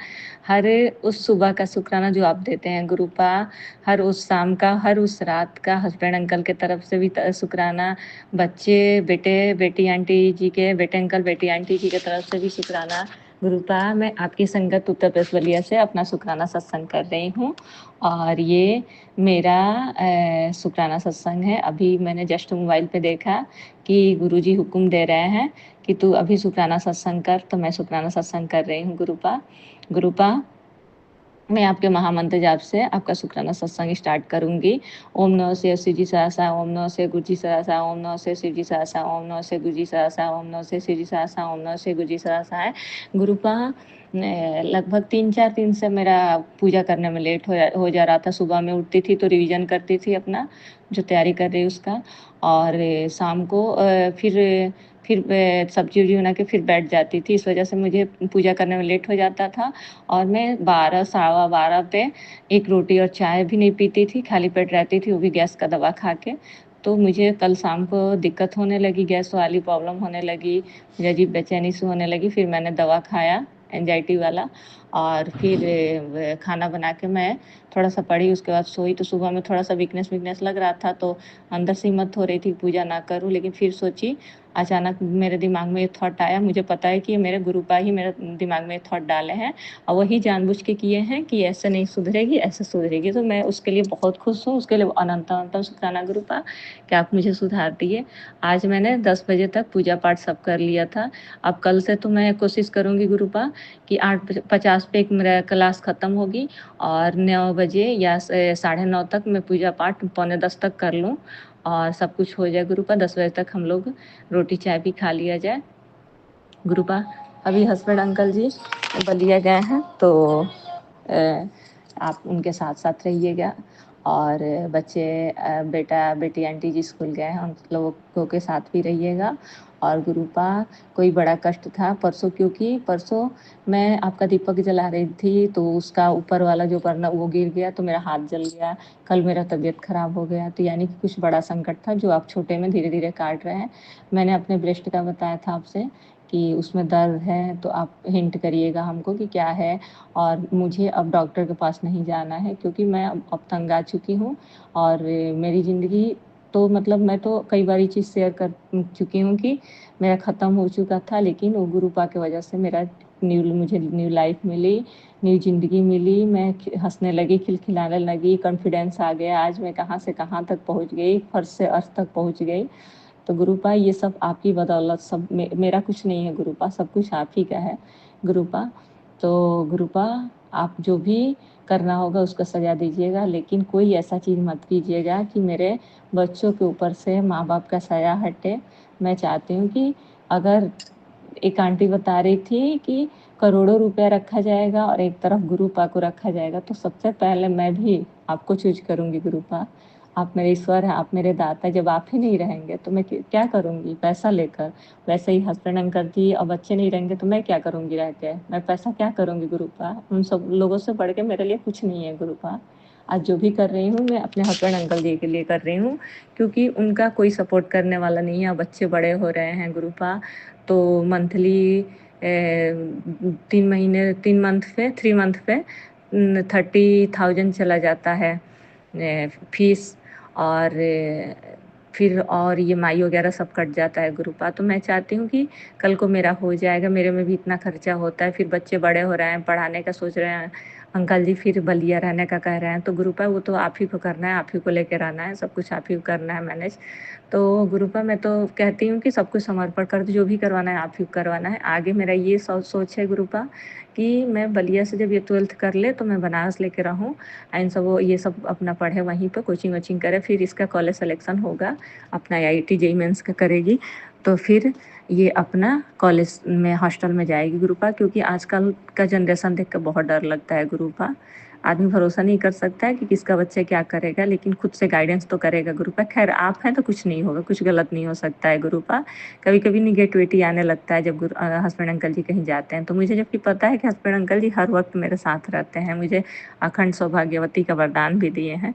हर उस सुबह का शुक्राना जो आप देते हैं गुरुपा, हर उस शाम का, हर उस रात का, हस्बैंड अंकल के तरफ से भी शुक्राना, बच्चे बेटे बेटी आंटी जी के, बेटे अंकल बेटी आंटी जी के तरफ से भी शुक्राना गुरुपा। मैं आपकी संगत उत्तर प्रदेश बलिया से अपना शुक्राना सत्संग कर रही हूँ, और ये मेरा शुक्राना सत्संग है। अभी मैंने जस्ट मोबाइल पे देखा कि गुरुजी हुक्म दे रहे हैं कि तू अभी शुक्राना सत्संग कर, तो मैं शुक्राना सत्संग कर रही हूँ गुरुपा। गुरुपा मैं आपके महामंत्र जाप से आपका शुक्राना सत्संग स्टार्ट करूंगी। ओम नमः शिवाय शिव जी सहसा, ओम नमः शिवाय गुरु जी सहसा, ओम नमः शिवाय शिव जी सहसा, ओम नमः शिवाय गुरु जी सहसा, ओम नमः शिवाय शिव जी सहसा, ओम नमः शिवाय गुरु जी सहसा है गुरुपा। लगभग 3-4 दिन से मेरा पूजा करने में लेट हो जा रहा था। सुबह में उठती थी तो रिवीजन करती थी अपना जो तैयारी कर रही उसका, और शाम को फिर सब्जी उब्जी बना के फिर बैठ जाती थी। इस वजह से मुझे पूजा करने में लेट हो जाता था, और मैं 12 सवा 12 पे एक रोटी और चाय भी नहीं पीती थी, खाली पेट रहती थी, वो भी गैस का दवा खा के। तो मुझे कल शाम को दिक्कत होने लगी, गैस वाली प्रॉब्लम होने लगी, मुझे अजीब बेचैनी सी होने लगी। फिर मैंने दवा खाया एंजाइटी वाला, और फिर खाना बना के मैं थोड़ा सा पढ़ी, उसके बाद सोई। तो सुबह में थोड़ा सा वीकनेस लग रहा था, तो अंदर से हिम्मत हो रही थी पूजा ना करूं, लेकिन फिर सोची, अचानक मेरे दिमाग में ये थॉट आया, मुझे पता है कि ये मेरे गुरुपा ही मेरे दिमाग में थॉट डाले हैं, और वही जानबूझ के किए हैं कि ऐसे नहीं सुधरेगी, ऐसे सुधरेगी। तो मैं उसके लिए बहुत खुश हूँ, उसके लिए अनंत शुक्राना गुरुपा कि आप मुझे सुधार दिए। आज मैंने 10 बजे तक पूजा पाठ सब कर लिया था। अब कल से तो मैं कोशिश करूँगी गुरुपा कि 8:50 पे एक मेरा क्लास ख़त्म होगी, और 9 बजे या 9:30 तक मैं पूजा पाठ 9:45 तक कर लूँ, और सब कुछ हो जाए गुरुपा। 10 बजे तक हम लोग रोटी चाय भी खा लिया जाए गुरुपा। अभी हस्बैंड अंकल जी बलिया गए हैं, तो आप उनके साथ साथ रहिएगा, और बच्चे बेटा बेटी आंटी जी स्कूल गए हैं, उन लोगों के साथ भी रहिएगा। और गुरुपा कोई बड़ा कष्ट था परसों, क्योंकि परसों मैं आपका दीपक जला रही थी, तो उसका ऊपर वाला जो बर्नर वो गिर गया, तो मेरा हाथ जल गया। कल मेरा तबीयत खराब हो गया, तो यानी कि कुछ बड़ा संकट था जो आप छोटे में धीरे धीरे काट रहे हैं। मैंने अपने ब्रेस्ट का बताया था आपसे कि उसमें दर्द है, तो आप हिंट करिएगा हमको कि क्या है। और मुझे अब डॉक्टर के पास नहीं जाना है, क्योंकि मैं अब तंग आ चुकी हूँ, और मेरी ज़िंदगी तो मतलब मैं तो कई बार ये चीज़ शेयर कर चुकी हूँ कि मेरा ख़त्म हो चुका था, लेकिन वो गुरुपा की वजह से मुझे न्यू लाइफ मिली, न्यू ज़िंदगी मिली। मैं हंसने लगी, खिलखिलाने लगी, कॉन्फिडेंस आ गया। आज मैं कहाँ से कहाँ तक पहुँच गई, फर्श से अर्श तक पहुँच गई। तो गुरुपा ये सब आपकी बदौलत, सब मेरा कुछ नहीं है गुरुपा, सब कुछ आप ही का है गुरुपा। तो गुरुपा आप जो भी करना होगा उसका सजा दीजिएगा, लेकिन कोई ऐसा चीज़ मत कीजिएगा कि मेरे बच्चों के ऊपर से माँ बाप का साया हटे। मैं चाहती हूँ कि अगर एक आंटी बता रही थी कि करोड़ों रुपया रखा जाएगा और एक तरफ गुरुपा को रखा जाएगा, तो सबसे पहले मैं भी आपको चूज करूँगी गुरुपा। आप मेरे ईश्वर हैं, आप मेरे दाता। जब आप ही नहीं रहेंगे तो मैं क्या करूँगी पैसा लेकर। वैसे ही हस्बैंड अंकल जी और बच्चे नहीं रहेंगे तो मैं क्या करूँगी रह के, मैं पैसा क्या करूँगी गुरुपा। उन सब लोगों से बढ़ के मेरे लिए कुछ नहीं है गुरुपा। आज जो भी कर रही हूँ मैं अपने हस्बैंड अंकल जी के लिए कर रही हूँ, क्योंकि उनका कोई सपोर्ट करने वाला नहीं है। बच्चे बड़े हो रहे हैं गुरुपा, तो मंथली 3 मंथ पे 30,000 चला जाता है फीस, और फिर और EMI वगैरह सब कट जाता है गुरुपा। तो मैं चाहती हूँ कि कल को मेरा हो जाएगा, मेरे में भी इतना खर्चा होता है। फिर बच्चे बड़े हो रहे हैं, पढ़ाने का सोच रहे हैं, अंकल जी फिर बलिया रहने का कह रहे हैं, तो गुरुपा वो तो आप ही को करना है, आप ही को लेकर आना है, सब कुछ आप ही को करना है मैनेज। तो गुरुपा मैं तो कहती हूँ कि सब कुछ समर्पण कर दो, जो भी करवाना है आप ही को करवाना है। आगे मेरा ये सोच है गुरुपा कि मैं बलिया से जब ये 12th कर ले तो मैं बनारस लेके रहूँ एंड सब वो ये सब अपना पढ़े वहीं पे, कोचिंग वोचिंग करे, फिर इसका कॉलेज सिलेक्शन होगा, अपना IIT JEE मेंस का करेगी, तो फिर ये अपना कॉलेज में हॉस्टल में जाएगी गुरुपा। क्योंकि आजकल का जनरेशन देख कर बहुत डर लगता है गुरुपा। आदमी भरोसा नहीं कर सकता है कि किसका बच्चा क्या करेगा, लेकिन खुद से गाइडेंस तो करेगा गुरुपा। खैर आप हैं तो कुछ नहीं होगा, कुछ गलत नहीं हो सकता है गुरुपा। कभी कभी निगेटिविटी आने लगता है जब हस्बैंड अंकल जी कहीं जाते हैं, तो मुझे जबकि पता है कि हस्बैंड अंकल जी हर वक्त मेरे साथ रहते हैं, मुझे अखंड सौभाग्यवती का वरदान भी दिए हैं।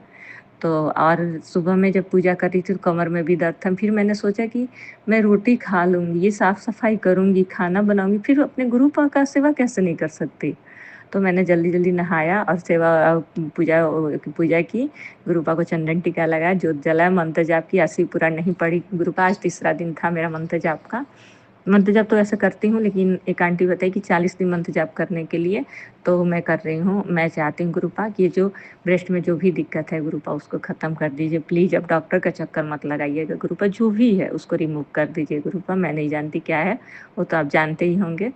तो और सुबह में जब पूजा कर रही थी तो कमर में भी दर्द था, फिर मैंने सोचा कि मैं रोटी खा लूँगी, ये साफ़ सफाई करूँगी, खाना बनाऊँगी, फिर अपने गुरु का सेवा कैसे नहीं कर सकती। तो मैंने जल्दी जल्दी नहाया और सेवा पूजा पूजा की, गुरुपा को चंदन टीका लगाया, जोत जलाया, मंत्र जाप की, 80 पूरा नहीं पढ़ी गुरुपा। आज तीसरा दिन था मेरा मंत्र जाप का। मंत्र जाप तो ऐसे करती हूँ, लेकिन एक आंटी बताई कि 40 दिन मंत्र जाप करने के लिए, तो मैं कर रही हूँ। मैं चाहती हूँ गुरुपा कि ये जो ब्रेस्ट में जो भी दिक्कत है गुरुपा उसको ख़त्म कर दीजिए प्लीज़। अब डॉक्टर का चक्कर मत लगाइएगा गुरुपा, जो भी है उसको रिमूव कर दीजिए गुरुपा। मैं नहीं जानती क्या है, वो तो आप जानते ही होंगे।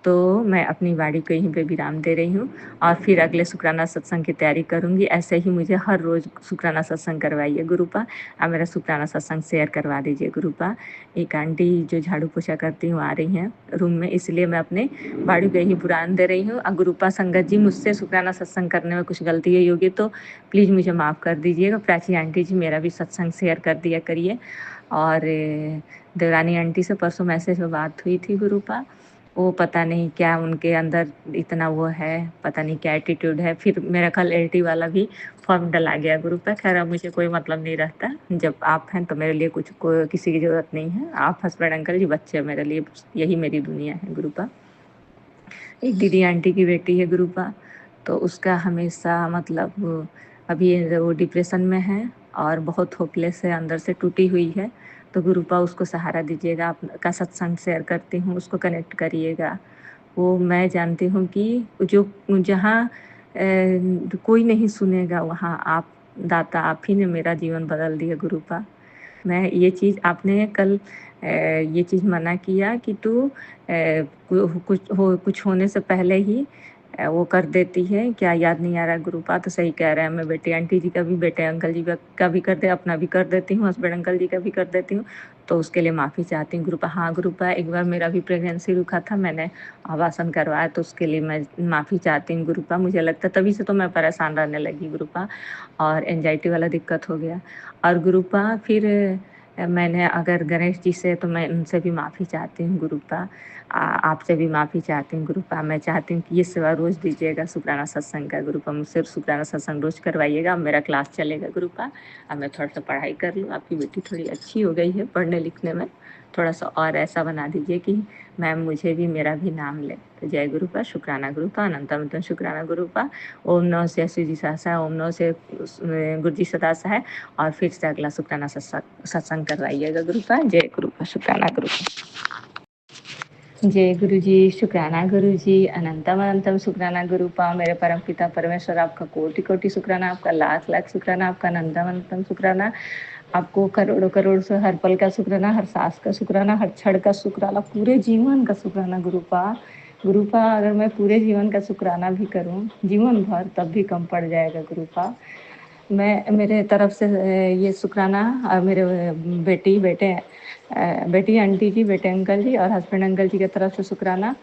तो मैं अपनी वाणी को यहीं पे विराम दे रही हूँ और फिर अगले शुक्राना सत्संग की तैयारी करूँगी। ऐसे ही मुझे हर रोज़ शुक्राना सत्संग करवाइए गुरुपा, और मेरा शुक्राना सत्संग शेयर करवा दीजिए गुरुपा। एक आंटी जो झाड़ू पोछा करती हूँ आ रही हैं रूम में, इसलिए मैं अपने वाणी को यहीं विराम दे रही हूँ। और गुरुपा संगत जी, मुझसे शुक्राना सत्संग करने में कुछ गलती हुई होगी तो प्लीज़ मुझे माफ़ कर दीजिएगा। प्राची आंटी जी मेरा भी सत्संग शेयर कर दिया करिए। और देवरानी आंटी से परसों मैसेज में बात हुई थी गुरुपा, वो पता नहीं क्या उनके अंदर इतना वो है, पता नहीं क्या एटीट्यूड है। फिर मेरा कल LT वाला भी फॉर्म डला गया गुरुपा। खैर अब मुझे कोई मतलब नहीं रहता, जब आप हैं तो मेरे लिए किसी की ज़रूरत नहीं है। आप हस्बैंड अंकल जी, बच्चे मेरे लिए, यही मेरी दुनिया है गुरुपा। एक दीदी आंटी की बेटी है गुरुपा, तो उसका हमेशा मतलब अभी वो डिप्रेशन में है और बहुत होपलेस है, अंदर से टूटी हुई है। तो गुरुपा उसको सहारा दीजिएगा, आपका सत्संग शेयर करती हूँ, उसको कनेक्ट करिएगा। वो मैं जानती हूँ कि जो जहाँ कोई नहीं सुनेगा वहाँ आप दाता, आप ही ने मेरा जीवन बदल दिया गुरुपा। मैं ये चीज़ आपने कल ये चीज़ मना किया कि तू कुछ होने से पहले ही वो कर देती है, क्या याद नहीं आ रहा गुरुपा। तो सही कह रहे हैं, मैं बेटे आंटी जी का भी, बेटे अंकल जी का भी कर दे, अपना भी कर देती हूँ, हस्बैंड अंकल जी का भी कर देती हूँ। तो उसके लिए माफ़ी चाहती हूँ गुरुपा। हाँ गुरुपा, एक बार मेरा भी प्रेगनेंसी रुका था, मैंने आवासन करवाया, तो उसके लिए मैं माफ़ी चाहती हूँ गुरुपा। मुझे लगता है तभी से तो मैं परेशान रहने लगी गुरुपा, और एंजाइटी वाला दिक्कत हो गया। और गुरुपा फिर मैंने अगर गणेश जी से, तो मैं उनसे भी माफ़ी चाहती हूँ गुरुपा। आपसे भी माफ़ी चाहती हूँ गुरुपा। मैं चाहती हूँ कि ये सेवा रोज़ दीजिएगा शुक्राना सत्संग का गुरुपा, मुझसे शुक्राना सत्संग रोज़ करवाइएगा। अब मेरा क्लास चलेगा गुरुपा, अब मैं थोड़ा सा पढ़ाई कर लूँ। आपकी बेटी थोड़ी अच्छी हो गई है पढ़ने लिखने में, थोड़ा सा और ऐसा बना दीजिए कि मैम मुझे भी, मेरा भी नाम ले। तो जय गुरुपा, शुक्राना गुरुपा, अनंतम शुक्राना गुरुपा। ओम नमः शिवाय, शिव जी सहसा, ओम नमः शिवाय, गुरु जी सदा सहाय। और फिर से अगला शुक्राना सत्संग करवाइएगा गुरुपा। जय गुरुपा, शुक्राना गुरुपा। जय गुरु जी, शुक्राना गुरु जी, अनंतम अनंतम शुक्राना गुरुपा। मेरे परम पिता परमेश्वर, आपका कोटि कोटि शुक्राना, आपका लाख लाख शुक्राना, आपका अनंतम अनंतम शुक्राना, आपको करोड़ों करोड़ से हर पल का शुक्राना, हर सांस का शुक्राना, हर क्षण का शुक्राना, पूरे जीवन का शुक्राना गुरुपा। गुरुपा अगर मैं पूरे जीवन का शुक्राना भी करूं जीवन भर, तब भी कम पड़ जाएगा गुरुपा। मैं मेरे तरफ से ये शुक्राना मेरे बेटी आंटी जी, बेटे अंकल जी और हस्बैंड अंकल जी की तरफ से शुक्राना,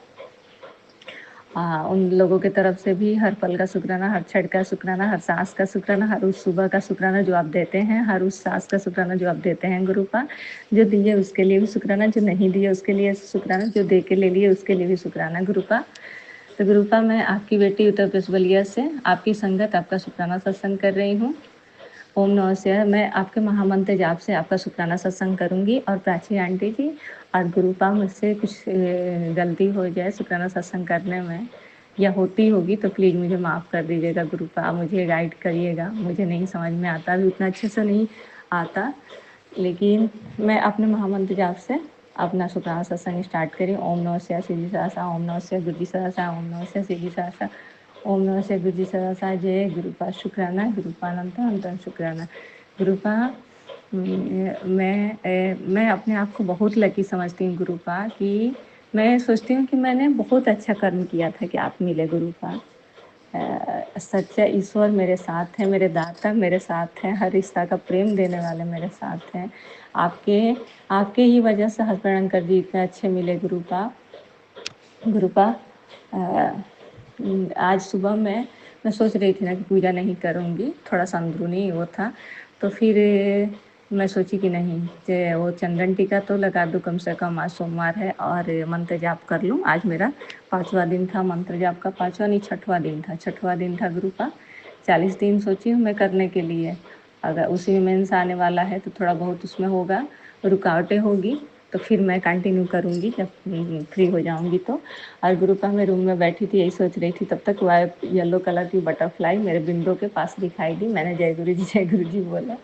उन लोगों की तरफ से भी हर पल का शुक्राना, हर क्षण का शुक्राना, हर सांस का शुक्राना, हर उस सुबह का शुक्राना जो आप देते हैं, हर उस सांस का शुक्राना जो आप देते हैं गुरुपा। जो दिए उसके लिए भी शुक्राना, जो नहीं दिए उसके लिए शुक्राना, जो दे के ले लिए उसके लिए भी शुक्राना गुरुपा। तो गुरुपा मैं आपकी बेटी उत्तर प्रदेश बलिया से आपकी संगत, आपका शुक्राना सत्संग कर रही हूँ। ओम नमः शिवाय। मैं आपके महामंत्र जाप से आपका शुक्राना सत्संग करूंगी। और प्राची आंटी जी और गुरुपा, मुझसे कुछ गलती हो जाए शुक्राना सत्संग करने में या होती होगी तो प्लीज़ मुझे माफ़ कर दीजिएगा गुरुपा, मुझे गाइड करिएगा। मुझे नहीं समझ में आता, भी उतना अच्छे से नहीं आता, लेकिन मैं अपने महामंत्र जाप से अपना शुक्राना सत्संग स्टार्ट करी। ओम नमः शिवाय, शिव जी सहसा, ओम नमः शिवाय, गुरु जी सहसा, ओम नमः शिवाय, शिव जी सहसा, ओम नमः शिवाय गुरुजी सदा जय गुरुपा शुक्राना गुरुपा अनंतम शुक्राना गुरुपा। मैं अपने आप को बहुत लकी समझती हूँ गुरुपा कि मैं सोचती हूँ कि मैंने बहुत अच्छा कर्म किया था कि आप मिले गुरुपा। सच्चा ईश्वर मेरे साथ है, मेरे दाता मेरे साथ हैं, हर रिश्ता का प्रेम देने वाले मेरे साथ हैं। आपके आपके ही वजह से हस्बैंड अंकल जी इतने अच्छे मिले गुरुपा। गुरुपा आज सुबह मैं सोच रही थी ना कि पूजा नहीं करूँगी, थोड़ा सा अंदरूनी वो था। तो फिर मैं सोची कि नहीं जे वो चंदन टीका तो लगा दूँ कम से कम, आज सोमवार है, और मंत्र जाप कर लूँ। आज मेरा 5वां दिन था मंत्र जाप का, 5वां नहीं 6वां दिन था, 6वां दिन था गुरुपा। 40 दिन सोची हूँ मैं करने के लिए। अगर उसी में मेंस आने वाला है तो थोड़ा बहुत उसमें होगा, रुकावटें होगी, तो फिर मैं कंटिन्यू करूँगी जब फ्री हो जाऊँगी तो। और गुरुपा मैं रूम में बैठी थी, यही सोच रही थी, तब तक वह येलो कलर की बटरफ्लाई मेरे विंडो के पास दिखाई दी। मैंने जय गुरु जी बोला।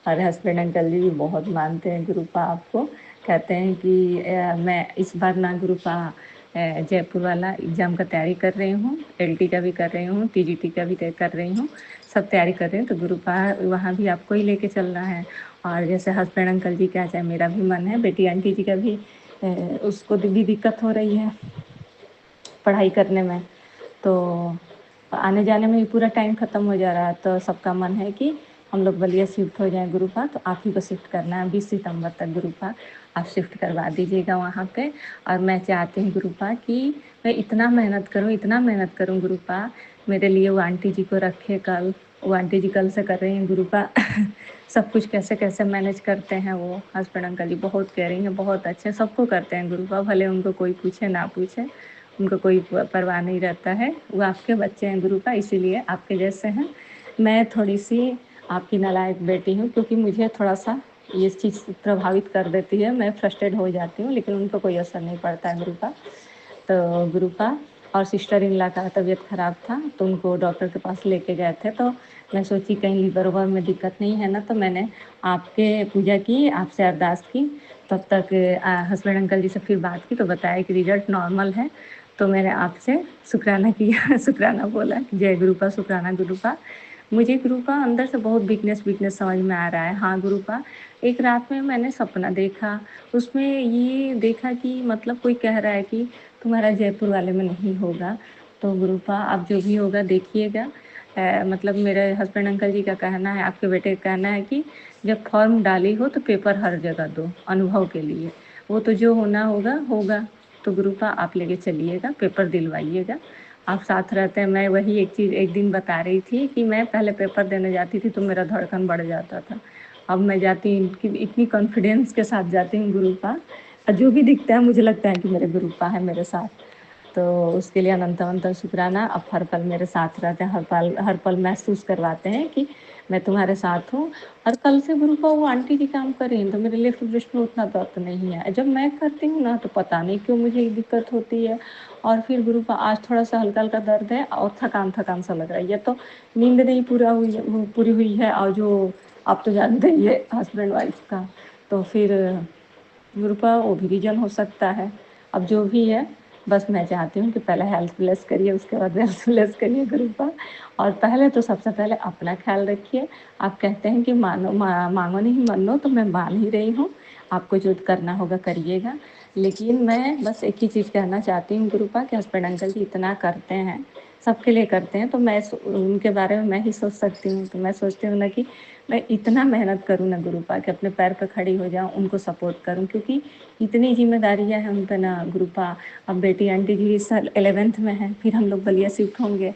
और हस्बैंड अंकल जी भी बहुत मानते हैं गुरुपा आपको, कहते हैं कि मैं इस बार ना गुरुपा जयपुर वाला एग्ज़ाम का तैयारी कर रही हूँ, एलटी का भी कर रही हूँ, टीजीटी का भी कर रही हूँ, सब तैयारी कर रही हूँ। तो गुरुपा वहाँ भी आपको ही लेके चलना है। और जैसे हस्बैंड अंकल जी क्या चाहे, मेरा भी मन है, बेटी आंटी जी का भी उसको भी दिक्कत हो रही है पढ़ाई करने में, तो आने जाने में भी पूरा टाइम ख़त्म हो जा रहा है। तो सबका मन है कि हम लोग बलिया शिफ्ट हो जाएं गुरुपा। तो आप ही को शिफ्ट करना है 20 सितंबर तक गुरुपा, आप शिफ्ट करवा दीजिएगा वहाँ पे। और मैं चाहती हूँ गुरुपा कि मैं इतना मेहनत करूँ गुरुपा, मेरे लिए वो आंटी जी को रखे कल। वो आंटी जी कल से कर रही हैं गुरुपा सब कुछ कैसे कैसे मैनेज करते हैं वो हस्बैंड अंकल जी, बहुत केयरिंग है, बहुत अच्छे, सबको करते हैं गुरुपा, भले उनको कोई पूछे ना पूछे, उनको कोई परवाह नहीं रहता है। वो आपके बच्चे हैं गुरुपा, इसीलिए आपके जैसे हैं। मैं थोड़ी सी आपकी नालायक बेटी हूँ, क्योंकि मुझे थोड़ा सा ये चीज़ प्रभावित कर देती है, मैं फ्रस्ट्रेट हो जाती हूँ, लेकिन उनको कोई असर नहीं पड़ता है गुरुपा। तो गुरुपा और सिस्टर इन लॉ का तबीयत ख़राब था, तो उनको डॉक्टर के पास लेके गए थे। तो मैं सोची कहीं लीवर उवर में दिक्कत नहीं है ना, तो मैंने आपके पूजा की, आपसे अरदास की। तब तक हस्बैंड अंकल जी से फिर बात की तो बताया कि रिजल्ट नॉर्मल है। तो मैंने आपसे शुक्राना किया शुक्राना बोला, जय गुरुपा शुक्राना गुरुपा। मुझे गुरुपा अंदर से बहुत वीकनेस समझ में आ रहा है। हाँ गुरुपा, एक रात में मैंने सपना देखा, उसमें ये देखा कि मतलब कोई कह रहा है कि तुम्हारा जयपुर वाले में नहीं होगा। तो गुरुपा आप जो भी होगा देखिएगा। मतलब मेरे हस्बैंड अंकल जी का कहना है, आपके बेटे का कहना है कि जब फॉर्म डाली हो तो पेपर हर जगह दो अनुभव के लिए, वो तो जो होना होगा होगा। तो गुरुपा आप लेके चलिएगा, पेपर दिलवाइएगा, आप साथ रहते हैं। मैं वही एक चीज़ एक दिन बता रही थी कि मैं पहले पेपर देने जाती थी तो मेरा धड़कन बढ़ जाता था, अब मैं जाती हूँ इतनी कॉन्फिडेंस के साथ जाती हूँ गुरुपा, जो भी दिखता है मुझे लगता है कि मेरे गुरुपा है मेरे साथ। तो उसके लिए अनंत अनंत शुक्राना। आप हर पल मेरे साथ रहते हैं, हर पल महसूस करवाते हैं कि मैं तुम्हारे साथ हूँ। और कल से गुरुपा वो आंटी जी काम कर रही हैं तो मेरे लेफ्ट ब्रेस्ट में उतना दर्द नहीं है, जब मैं करती हूँ ना तो पता नहीं क्यों मुझे ये दिक्कत होती है। और फिर गुरुपा आज थोड़ा सा हल्का हल्का दर्द है और थकान थकान सा लग रहा है, ये तो नींद नहीं पूरी हुई है। और जो आप तो जानते ही है हस्बैंड वाइफ का, तो फिर गुरुपा वो भी रीजन हो सकता है। अब जो भी है, बस मैं चाहती हूँ कि पहले हेल्थ प्लस करिए, उसके बाद वेल्थ प्लस करिए गुरुपा। और पहले तो सबसे पहले अपना ख्याल रखिए। आप कहते हैं कि मांगो नहीं मनो, तो मैं मान ही रही हूँ, आपको जो करना होगा करिएगा। लेकिन मैं बस एक ही चीज़ कहना चाहती हूँ गुरुपा कि हस्बैंड अंकल जी इतना करते हैं, सबके लिए करते हैं, तो मैं उनके बारे में मैं ही सोच सकती हूँ। तो मैं सोचती हूँ ना कि मैं इतना मेहनत करूँ ना गुरुपा कि अपने पैर पे खड़ी हो जाऊँ, उनको सपोर्ट करूँ, क्योंकि इतनी जिम्मेदारियाँ हैं उन पे ना गुरुपा। अब बेटी आंटी जी इस साल 11th में है, फिर हम लोग बलिया शिफ्ट होंगे,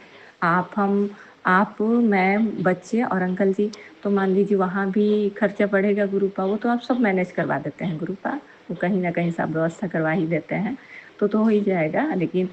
आप मैं बच्चे और अंकल जी, तो मान लीजिए वहाँ भी खर्चा बढ़ेगा गुरुपा। वो तो आप सब मैनेज करवा देते हैं गुरुपा, वो कहीं ना कहीं सब व्यवस्था करवा ही देते हैं, तो हो ही जाएगा। लेकिन